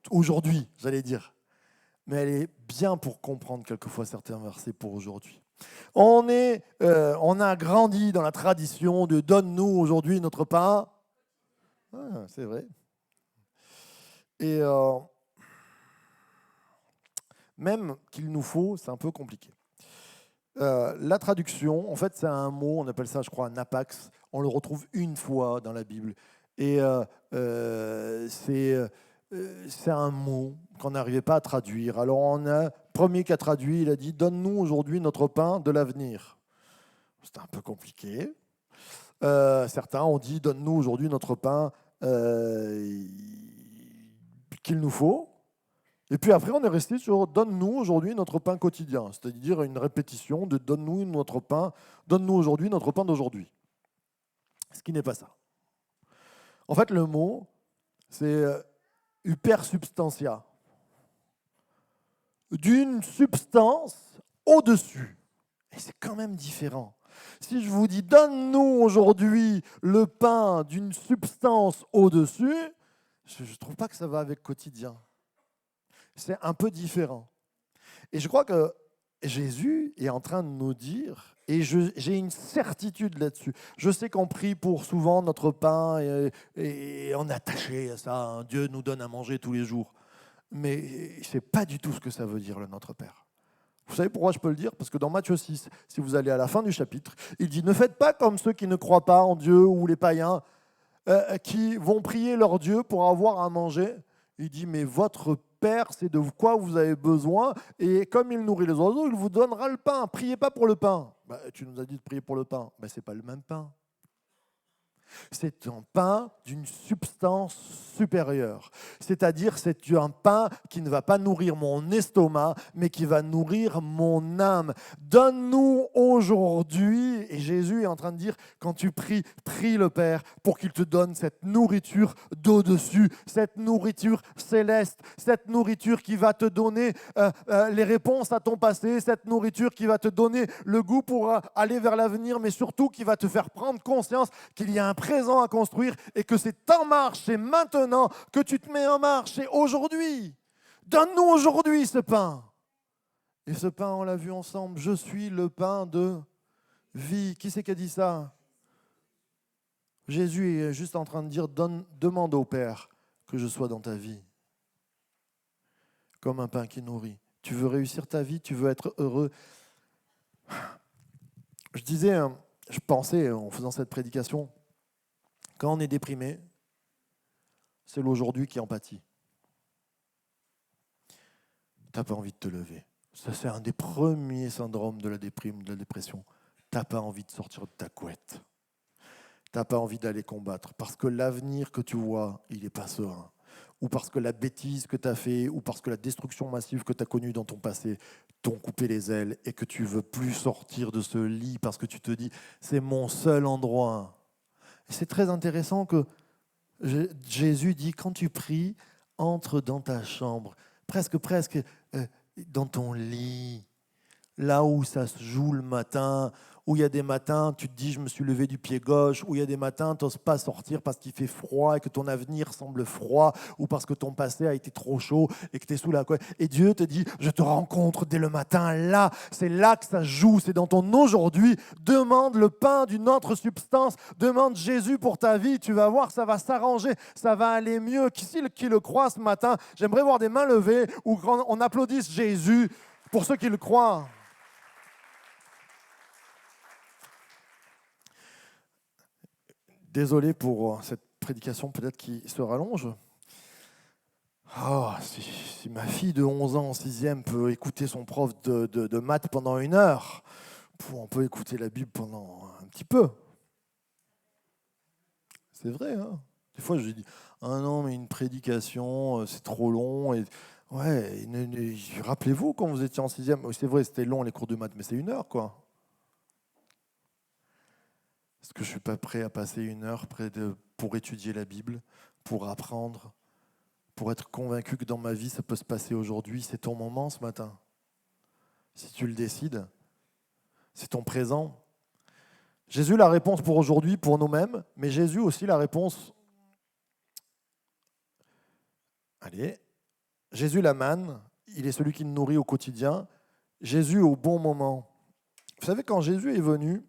aujourd'hui, j'allais dire. Mais elle est bien pour comprendre quelquefois certains versets pour aujourd'hui. On a grandi dans la tradition de « donne-nous aujourd'hui notre pain ». Ah, c'est vrai. Et même qu'il nous faut, c'est un peu compliqué. La traduction, en fait, c'est un mot, on appelle ça, je crois, napax. On le retrouve une fois dans la Bible. Et c'est un mot qu'on n'arrivait pas à traduire. Alors, on a, premier qui a traduit, il a dit « Donne-nous aujourd'hui notre pain de l'avenir ». C'était un peu compliqué. Certains ont dit « Donne-nous aujourd'hui notre pain qu'il nous faut ». Et puis après, on est resté sur « Donne-nous aujourd'hui notre pain quotidien », c'est-à-dire une répétition de « Donne-nous notre pain, donne-nous aujourd'hui notre pain d'aujourd'hui ». Ce qui n'est pas ça. En fait, le mot, c'est « hyper substantia », d'une substance au-dessus. Et c'est quand même différent. Si je vous dis « Donne-nous aujourd'hui le pain d'une substance au-dessus », je ne trouve pas que ça va avec quotidien. C'est un peu différent. Et je crois que Jésus est en train de nous dire, et j'ai une certitude là-dessus. Je sais qu'on prie pour souvent notre pain et on est attaché à ça. Hein. Dieu nous donne à manger tous les jours. Mais ce n'est pas du tout ce que ça veut dire, le Notre Père. Vous savez pourquoi je peux le dire? Parce que dans Matthieu 6, si vous allez à la fin du chapitre, il dit « Ne faites pas comme ceux qui ne croient pas en Dieu ou les païens qui vont prier leur Dieu pour avoir à manger. » Il dit « Mais votre Père, c'est de quoi vous avez besoin, et comme il nourrit les oiseaux, il vous donnera le pain. Priez pas pour le pain. » Tu nous as dit de prier pour le pain. Ce n'est pas le même pain. C'est un pain d'une substance supérieure. C'est-à-dire, c'est un pain qui ne va pas nourrir mon estomac, mais qui va nourrir mon âme. Donne-nous aujourd'hui, et Jésus est en train de dire, quand tu pries, prie le Père pour qu'il te donne cette nourriture d'au-dessus, cette nourriture céleste, cette nourriture qui va te donner les réponses à ton passé, cette nourriture qui va te donner le goût pour aller vers l'avenir, mais surtout qui va te faire prendre conscience qu'il y a un présent à construire et que c'est en marche, c'est maintenant que tu te mets en marche, c'est aujourd'hui. Donne-nous aujourd'hui ce pain. Et ce pain, on l'a vu ensemble, je suis le pain de vie. Qui c'est qui a dit ça? Jésus est juste en train de dire, demande au Père que je sois dans ta vie, comme un pain qui nourrit. Tu veux réussir ta vie, tu veux être heureux. Je pensais en faisant cette prédication, quand on est déprimé, c'est l'aujourd'hui qui en pâtit. Tu n'as pas envie de te lever. Ça, c'est un des premiers syndromes de la déprime, de la dépression. Tu n'as pas envie de sortir de ta couette. Tu n'as pas envie d'aller combattre. Parce que l'avenir que tu vois, il n'est pas serein. Ou parce que la bêtise que tu as fait, ou parce que la destruction massive que tu as connue dans ton passé t'ont coupé les ailes et que tu ne veux plus sortir de ce lit parce que tu te dis « c'est mon seul endroit ». Et c'est très intéressant que Jésus dit, quand tu pries, entre dans ta chambre, presque dans ton lit, là où ça se joue le matin, où il y a des matins, tu te dis, je me suis levé du pied gauche, où il y a des matins, tu n'oses pas sortir parce qu'il fait froid et que ton avenir semble froid, ou parce que ton passé a été trop chaud et que tu es sous la couette. Et Dieu te dit, je te rencontre dès le matin, là, c'est là que ça joue, c'est dans ton aujourd'hui. Demande le pain d'une autre substance, demande Jésus pour ta vie, tu vas voir, ça va s'arranger, ça va aller mieux. Qui le croit ce matin? J'aimerais voir des mains levées où on applaudisse Jésus pour ceux qui le croient. Désolé pour cette prédication peut-être qui se rallonge. Oh, si ma fille de 11 ans en 6e peut écouter son prof de maths pendant 1 heure, on peut écouter la Bible pendant un petit peu. C'est vrai, hein? Des fois, je dis, ah non, mais une prédication, c'est trop long. Et, ouais, rappelez-vous quand vous étiez en 6e, c'est vrai, c'était long les cours de maths, mais c'est 1 heure, quoi. Est-ce que je ne suis pas prêt à passer 1 heure près de pour étudier la Bible, pour apprendre, pour être convaincu que dans ma vie, ça peut se passer aujourd'hui. C'est ton moment ce matin. Si tu le décides, c'est ton présent. Jésus, la réponse pour aujourd'hui, pour nous-mêmes, mais Jésus aussi la réponse. Allez, Jésus la manne, il est celui qui nous nourrit au quotidien. Jésus au bon moment. Vous savez, quand Jésus est venu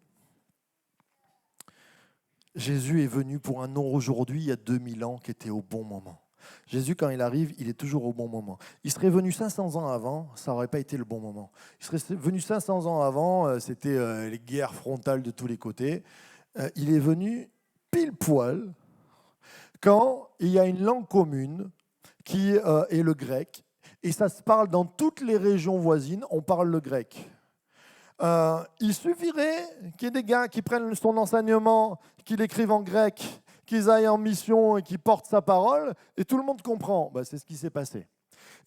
pour un nom aujourd'hui, il y a 2000 ans, qui était au bon moment. Jésus, quand il arrive, il est toujours au bon moment. Il serait venu 500 ans avant, ça n'aurait pas été le bon moment. Il serait venu 500 ans avant, c'était les guerres frontales de tous les côtés. Il est venu pile poil quand il y a une langue commune qui est le grec, et ça se parle dans toutes les régions voisines, on parle le grec. Il suffirait qu'il y ait des gars qui prennent son enseignement, qui l'écrivent en grec, qu'ils aillent en mission et qu'ils portent sa parole, et tout le monde comprend. C'est ce qui s'est passé.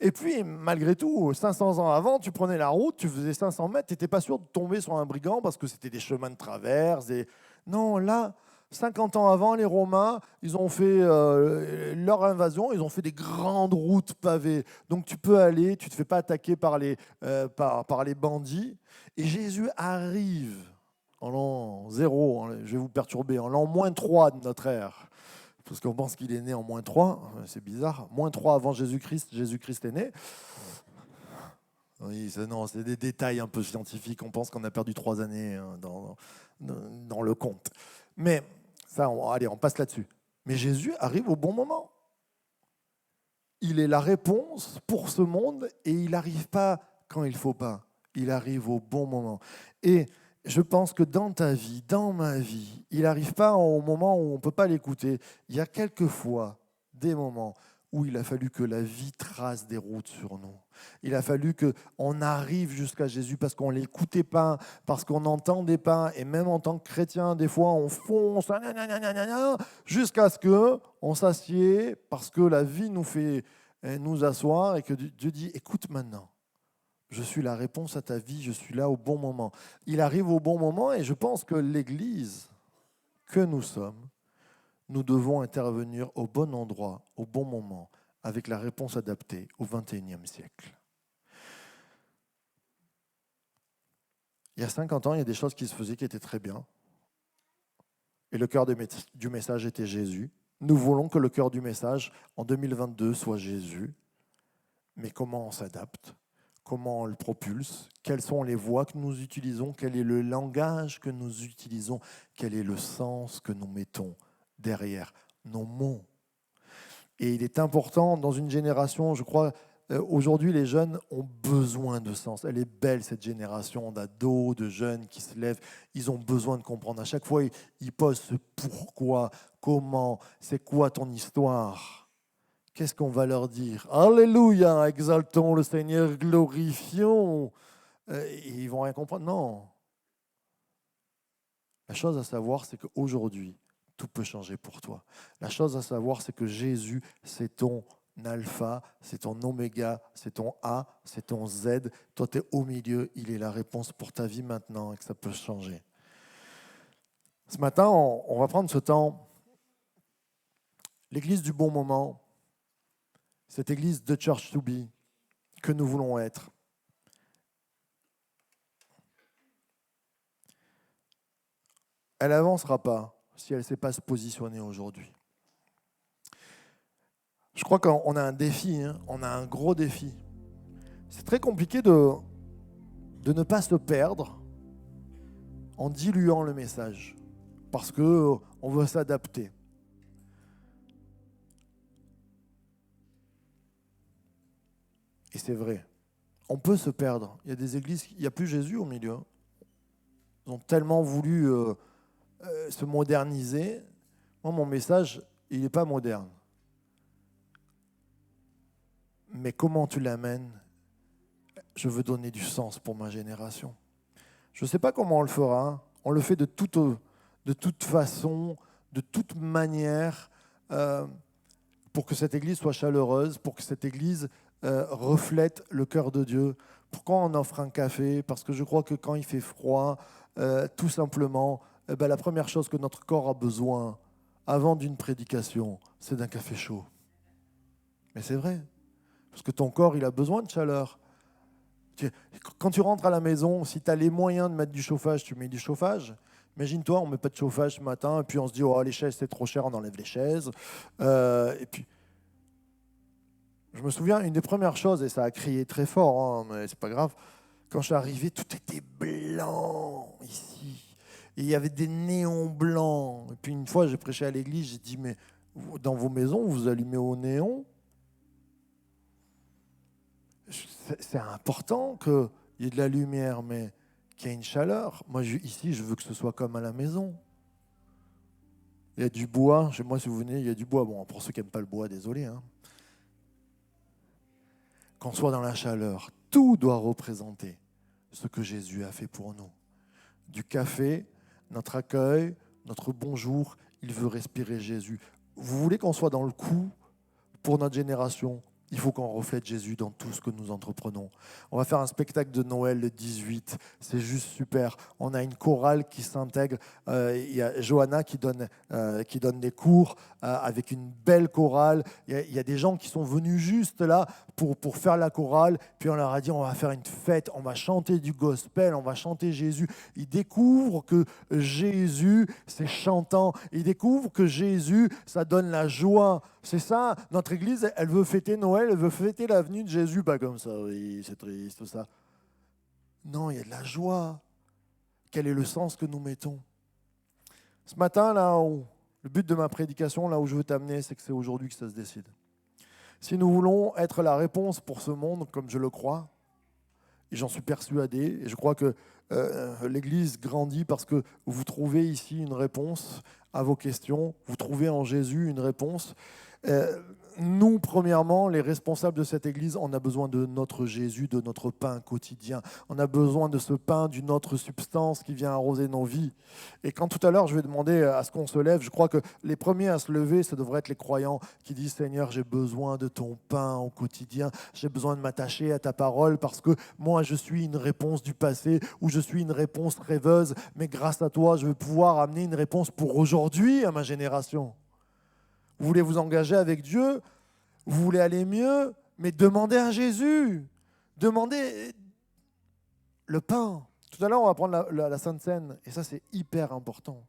Et puis, malgré tout, 500 ans avant, tu prenais la route, tu faisais 500 mètres, tu n'étais pas sûr de tomber sur un brigand parce que c'était des chemins de traverse. Non, là, 50 ans avant, les Romains, ils ont fait leur invasion, ils ont fait des grandes routes pavées. Donc tu peux aller, tu ne te fais pas attaquer par les bandits. Et Jésus arrive en l'an 0, je vais vous perturber, en l'an -3 de notre ère. Parce qu'on pense qu'il est né en -3, c'est bizarre. -3 avant Jésus-Christ, Jésus-Christ est né. Oui, c'est des détails un peu scientifiques. On pense qu'on a perdu 3 années dans le compte. Mais ça, on passe là-dessus. Mais Jésus arrive au bon moment. Il est la réponse pour ce monde et il n'arrive pas quand il ne faut pas. Il arrive au bon moment. Et je pense que dans ta vie, dans ma vie, il n'arrive pas au moment où on ne peut pas l'écouter. Il y a quelquefois des moments où il a fallu que la vie trace des routes sur nous. Il a fallu qu'on arrive jusqu'à Jésus parce qu'on ne l'écoutait pas, parce qu'on n'entendait pas. Et même en tant que chrétien, des fois, on fonce jusqu'à ce qu'on s'assied parce que la vie nous fait nous asseoir et que Dieu dit, écoute maintenant. Je suis la réponse à ta vie, je suis là au bon moment. Il arrive au bon moment et je pense que l'Église que nous sommes, nous devons intervenir au bon endroit, au bon moment, avec la réponse adaptée au XXIe siècle. Il y a 50 ans, il y a des choses qui se faisaient qui étaient très bien. Et le cœur du message était Jésus. Nous voulons que le cœur du message, en 2022, soit Jésus. Mais comment on s'adapte ? Comment on le propulse, quelles sont les voies que nous utilisons, quel est le langage que nous utilisons, quel est le sens que nous mettons derrière nos mots. Et il est important dans une génération, je crois, aujourd'hui les jeunes ont besoin de sens. Elle est belle cette génération d'ados, de jeunes qui se lèvent, ils ont besoin de comprendre. À chaque fois, ils posent ce pourquoi, comment, c'est quoi ton histoire ? Qu'est-ce qu'on va leur dire ? Alléluia, exaltons le Seigneur, glorifions. Ils vont rien comprendre. Non. La chose à savoir, c'est qu'aujourd'hui, tout peut changer pour toi. La chose à savoir, c'est que Jésus, c'est ton alpha, c'est ton oméga, c'est ton A, c'est ton Z. Toi, tu es au milieu. Il est la réponse pour ta vie maintenant et que ça peut changer. Ce matin, on va prendre ce temps. L'église du bon moment. Cette église de Church to Be que nous voulons être. Elle n'avancera pas si elle ne sait pas se positionner aujourd'hui. Je crois qu'on a un défi, on a un gros défi. C'est très compliqué de ne pas se perdre en diluant le message parce qu'on veut s'adapter. Et c'est vrai, on peut se perdre. Il y a des églises, il n'y a plus Jésus au milieu. Ils ont tellement voulu se moderniser. Moi, mon message, il n'est pas moderne. Mais comment tu l'amènes ? Je veux donner du sens pour ma génération. Je ne sais pas comment on le fera. On le fait de toute façon, de toute manière, pour que cette église soit chaleureuse, pour que cette église reflète le cœur de Dieu. Pourquoi on offre un café ? Parce que je crois que quand il fait froid, tout simplement, la première chose que notre corps a besoin avant d'une prédication, c'est d'un café chaud. Mais c'est vrai, parce que ton corps, il a besoin de chaleur. Quand tu rentres à la maison, si tu as les moyens de mettre du chauffage, tu mets du chauffage. Imagine-toi, on ne met pas de chauffage ce matin, et puis on se dit, oh, les chaises, c'est trop cher, on enlève les chaises. Et puis, je me souviens, une des premières choses, et ça a crié très fort, hein, mais c'est pas grave, quand je suis arrivé, tout était blanc ici. Et il y avait des néons blancs. Et puis une fois, j'ai prêché à l'église, j'ai dit, mais dans vos maisons, vous allumez au néon? C'est important qu'il y ait de la lumière, mais qu'il y ait une chaleur. Moi, ici, je veux que ce soit comme à la maison. Il y a du bois. Chez moi, si vous venez, il y a du bois. Bon, pour ceux qui n'aiment pas le bois, désolé. Hein. Qu'on soit dans la chaleur, tout doit représenter ce que Jésus a fait pour nous. Du café, notre accueil, notre bonjour, il veut respirer Jésus. Vous voulez qu'on soit dans le coup pour notre génération? Il faut qu'on reflète Jésus dans tout ce que nous entreprenons. On va faire un spectacle de Noël le 18. C'est juste super. On a une chorale qui s'intègre. Il y a Johanna qui donne des cours avec une belle chorale. Il y a des gens qui sont venus juste là pour faire la chorale. Puis on leur a dit, on va faire une fête. On va chanter du gospel. On va chanter Jésus. Ils découvrent que Jésus, c'est chantant. Ils découvrent que Jésus, ça donne la joie. C'est ça, notre Église, elle veut fêter Noël, elle veut fêter la venue de Jésus, pas comme ça, oui, c'est triste, tout ça. Non, il y a de la joie. Quel est le sens que nous mettons? Ce matin, le but de ma prédication, là où je veux t'amener, c'est que c'est aujourd'hui que ça se décide. Si nous voulons être la réponse pour ce monde, comme je le crois, et j'en suis persuadé, et je crois que l'Église grandit parce que vous trouvez ici une réponse à vos questions, vous trouvez en Jésus une réponse. Nous, premièrement, les responsables de cette Église, on a besoin de notre Jésus, de notre pain quotidien. On a besoin de ce pain, d'une autre substance qui vient arroser nos vies. Et quand tout à l'heure, je vais demander à ce qu'on se lève, je crois que les premiers à se lever, ça devrait être les croyants qui disent « Seigneur, j'ai besoin de ton pain au quotidien. J'ai besoin de m'attacher à ta parole parce que moi, je suis une réponse du passé ou je suis une réponse rêveuse. Mais grâce à toi, je vais pouvoir amener une réponse pour aujourd'hui à ma génération. » Vous voulez vous engager avec Dieu, vous voulez aller mieux, mais demandez à Jésus. Demandez le pain. Tout à l'heure, on va prendre la Sainte Seine, et ça, c'est hyper important.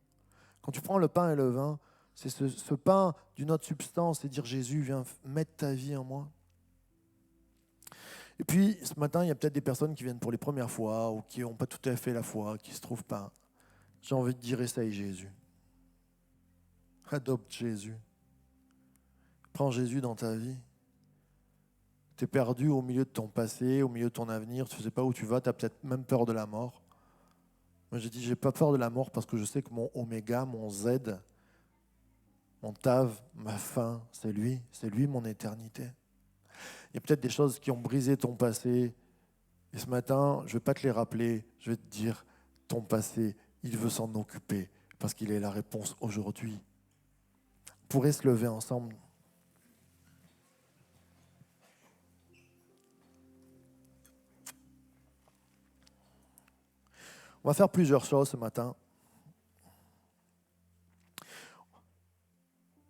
Quand tu prends le pain et le vin, c'est ce pain d'une autre substance, et dire Jésus, viens mettre ta vie en moi. Et puis, ce matin, il y a peut-être des personnes qui viennent pour les premières fois ou qui n'ont pas tout à fait la foi, qui ne se trouvent pas. J'ai envie de dire, essaye Jésus. Adopte Jésus. Prends Jésus dans ta vie. Tu es perdu au milieu de ton passé, au milieu de ton avenir, tu ne sais pas où tu vas, tu as peut-être même peur de la mort. Moi j'ai dit, j'ai pas peur de la mort parce que je sais que mon oméga, mon Z, mon tav, ma fin, c'est lui mon éternité. Il y a peut-être des choses qui ont brisé ton passé, et ce matin, je ne vais pas te les rappeler, je vais te dire, ton passé, il veut s'en occuper parce qu'il est la réponse aujourd'hui. On pourrait se lever ensemble. On va faire plusieurs choses ce matin.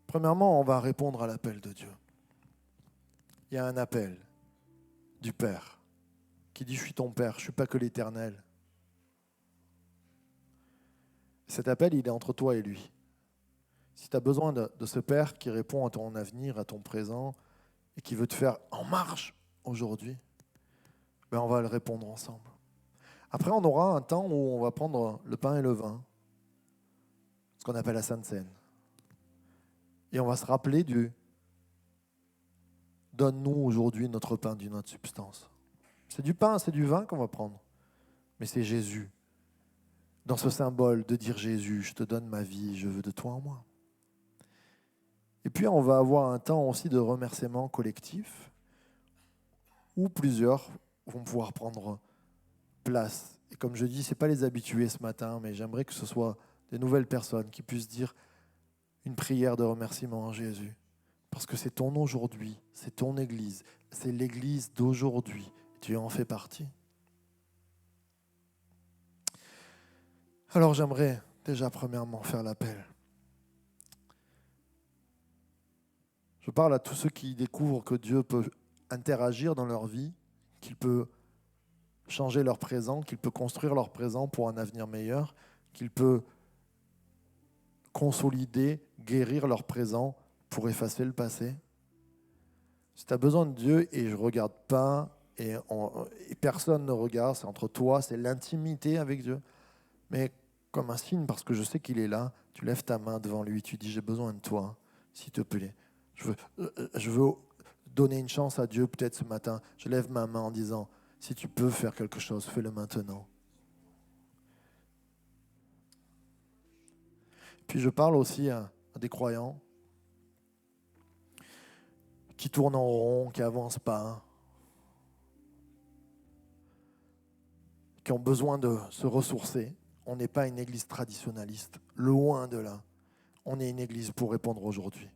Premièrement, on va répondre à l'appel de Dieu. Il y a un appel du Père qui dit « Je suis ton Père, je ne suis pas que l'Éternel ». Cet appel, il est entre toi et lui. Si tu as besoin de ce Père qui répond à ton avenir, à ton présent, et qui veut te faire en marche aujourd'hui, ben on va le répondre ensemble. Après, on aura un temps où on va prendre le pain et le vin, ce qu'on appelle la Sainte Seine. Et on va se rappeler du « Donne-nous aujourd'hui notre pain d'une autre substance ». C'est du pain, c'est du vin qu'on va prendre. Mais c'est Jésus. Dans ce symbole de dire « Jésus, je te donne ma vie, je veux de toi en moi ». Et puis on va avoir un temps aussi de remerciement collectif où plusieurs vont pouvoir prendre place. Et comme je dis, ce n'est pas les habitués ce matin, mais j'aimerais que ce soit des nouvelles personnes qui puissent dire une prière de remerciement à Jésus. Parce que c'est ton aujourd'hui, c'est ton Église, c'est l'Église d'aujourd'hui. Tu en fais partie. Alors j'aimerais déjà premièrement faire l'appel. Je parle à tous ceux qui découvrent que Dieu peut interagir dans leur vie, qu'il peut changer leur présent, qu'il peut construire leur présent pour un avenir meilleur, qu'il peut consolider, guérir leur présent pour effacer le passé. Si tu as besoin de Dieu et je ne regarde pas, et personne ne regarde, c'est entre toi, c'est l'intimité avec Dieu, mais comme un signe, parce que je sais qu'il est là, tu lèves ta main devant lui, tu dis j'ai besoin de toi, s'il te plaît. Je veux donner une chance à Dieu peut-être ce matin. Je lève ma main en disant si tu peux faire quelque chose, fais-le maintenant. Puis je parle aussi à des croyants qui tournent en rond, qui n'avancent pas, qui ont besoin de se ressourcer. On n'est pas une église traditionnaliste, loin de là. On est une église pour répondre aujourd'hui.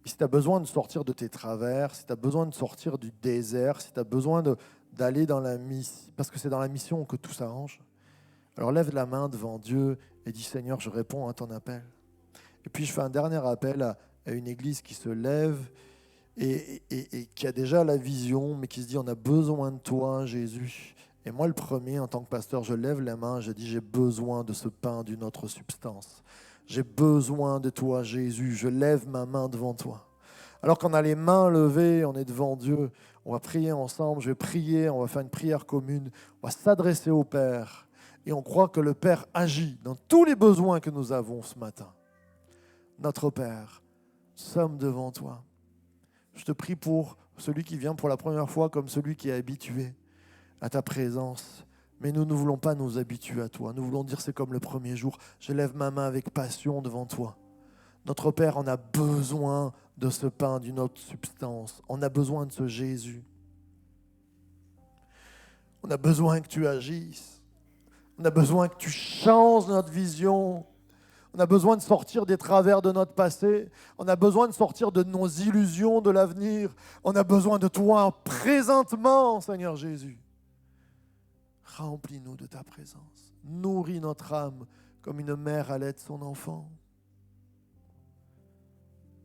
Et si tu as besoin de sortir de tes travers, si tu as besoin de sortir du désert, si tu as besoin d'aller dans la mission, parce que c'est dans la mission que tout s'arrange, alors lève la main devant Dieu et dis Seigneur, je réponds à ton appel. Et puis je fais un dernier appel à une église qui se lève et qui a déjà la vision, mais qui se dit on a besoin de toi, Jésus. Et moi, le premier, en tant que pasteur, je lève la main, je dis j'ai besoin de ce pain d'une autre substance. J'ai besoin de toi, Jésus. Je lève ma main devant toi. Alors qu'on a les mains levées, on est devant Dieu, on va prier ensemble, je vais prier, on va faire une prière commune, on va s'adresser au Père. Et on croit que le Père agit dans tous les besoins que nous avons ce matin. Notre Père, nous sommes devant toi. Je te prie pour celui qui vient pour la première fois comme celui qui est habitué à ta présence. Mais nous ne voulons pas nous habituer à toi. Nous voulons dire c'est comme le premier jour. Je lève ma main avec passion devant toi. Notre Père, on a besoin de ce pain, d'une autre substance. On a besoin de ce Jésus. On a besoin que tu agisses. On a besoin que tu changes notre vision. On a besoin de sortir des travers de notre passé. On a besoin de sortir de nos illusions de l'avenir. On a besoin de toi présentement, Seigneur Jésus. Remplis-nous de ta présence. Nourris notre âme comme une mère allaite son enfant.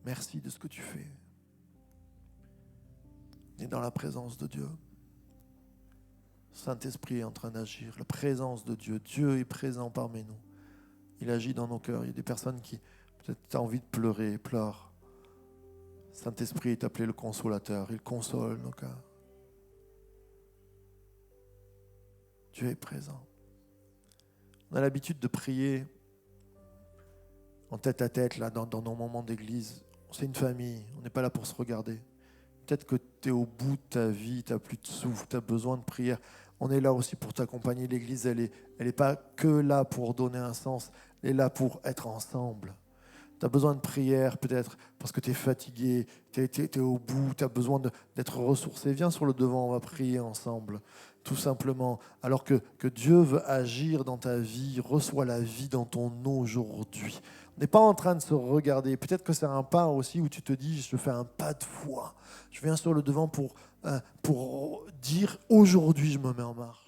Merci de ce que tu fais. Et dans la présence de Dieu. Saint-Esprit est en train d'agir. La présence de Dieu. Dieu est présent parmi nous. Il agit dans nos cœurs. Il y a des personnes qui, peut-être, tu as envie de pleurer, pleure. Saint-Esprit est appelé le consolateur. Il console nos cœurs. Dieu est présent. On a l'habitude de prier en tête à tête, là, dans nos moments d'église. C'est une famille, on n'est pas là pour se regarder. Peut-être que tu es au bout de ta vie, tu n'as plus de souffle, tu as besoin de prière. On est là aussi pour t'accompagner. L'église, elle est pas que là pour donner un sens, elle est là pour être ensemble. Tu as besoin de prière peut-être parce que tu es fatigué, tu es au bout, tu as besoin d'être ressourcé. Viens sur le devant, on va prier ensemble, tout simplement. Alors que Dieu veut agir dans ta vie, reçois la vie dans ton aujourd'hui. On n'est pas en train de se regarder. Peut-être que c'est un pas aussi où tu te dis, je fais un pas de foi. Je viens sur le devant pour dire, aujourd'hui je me mets en marche.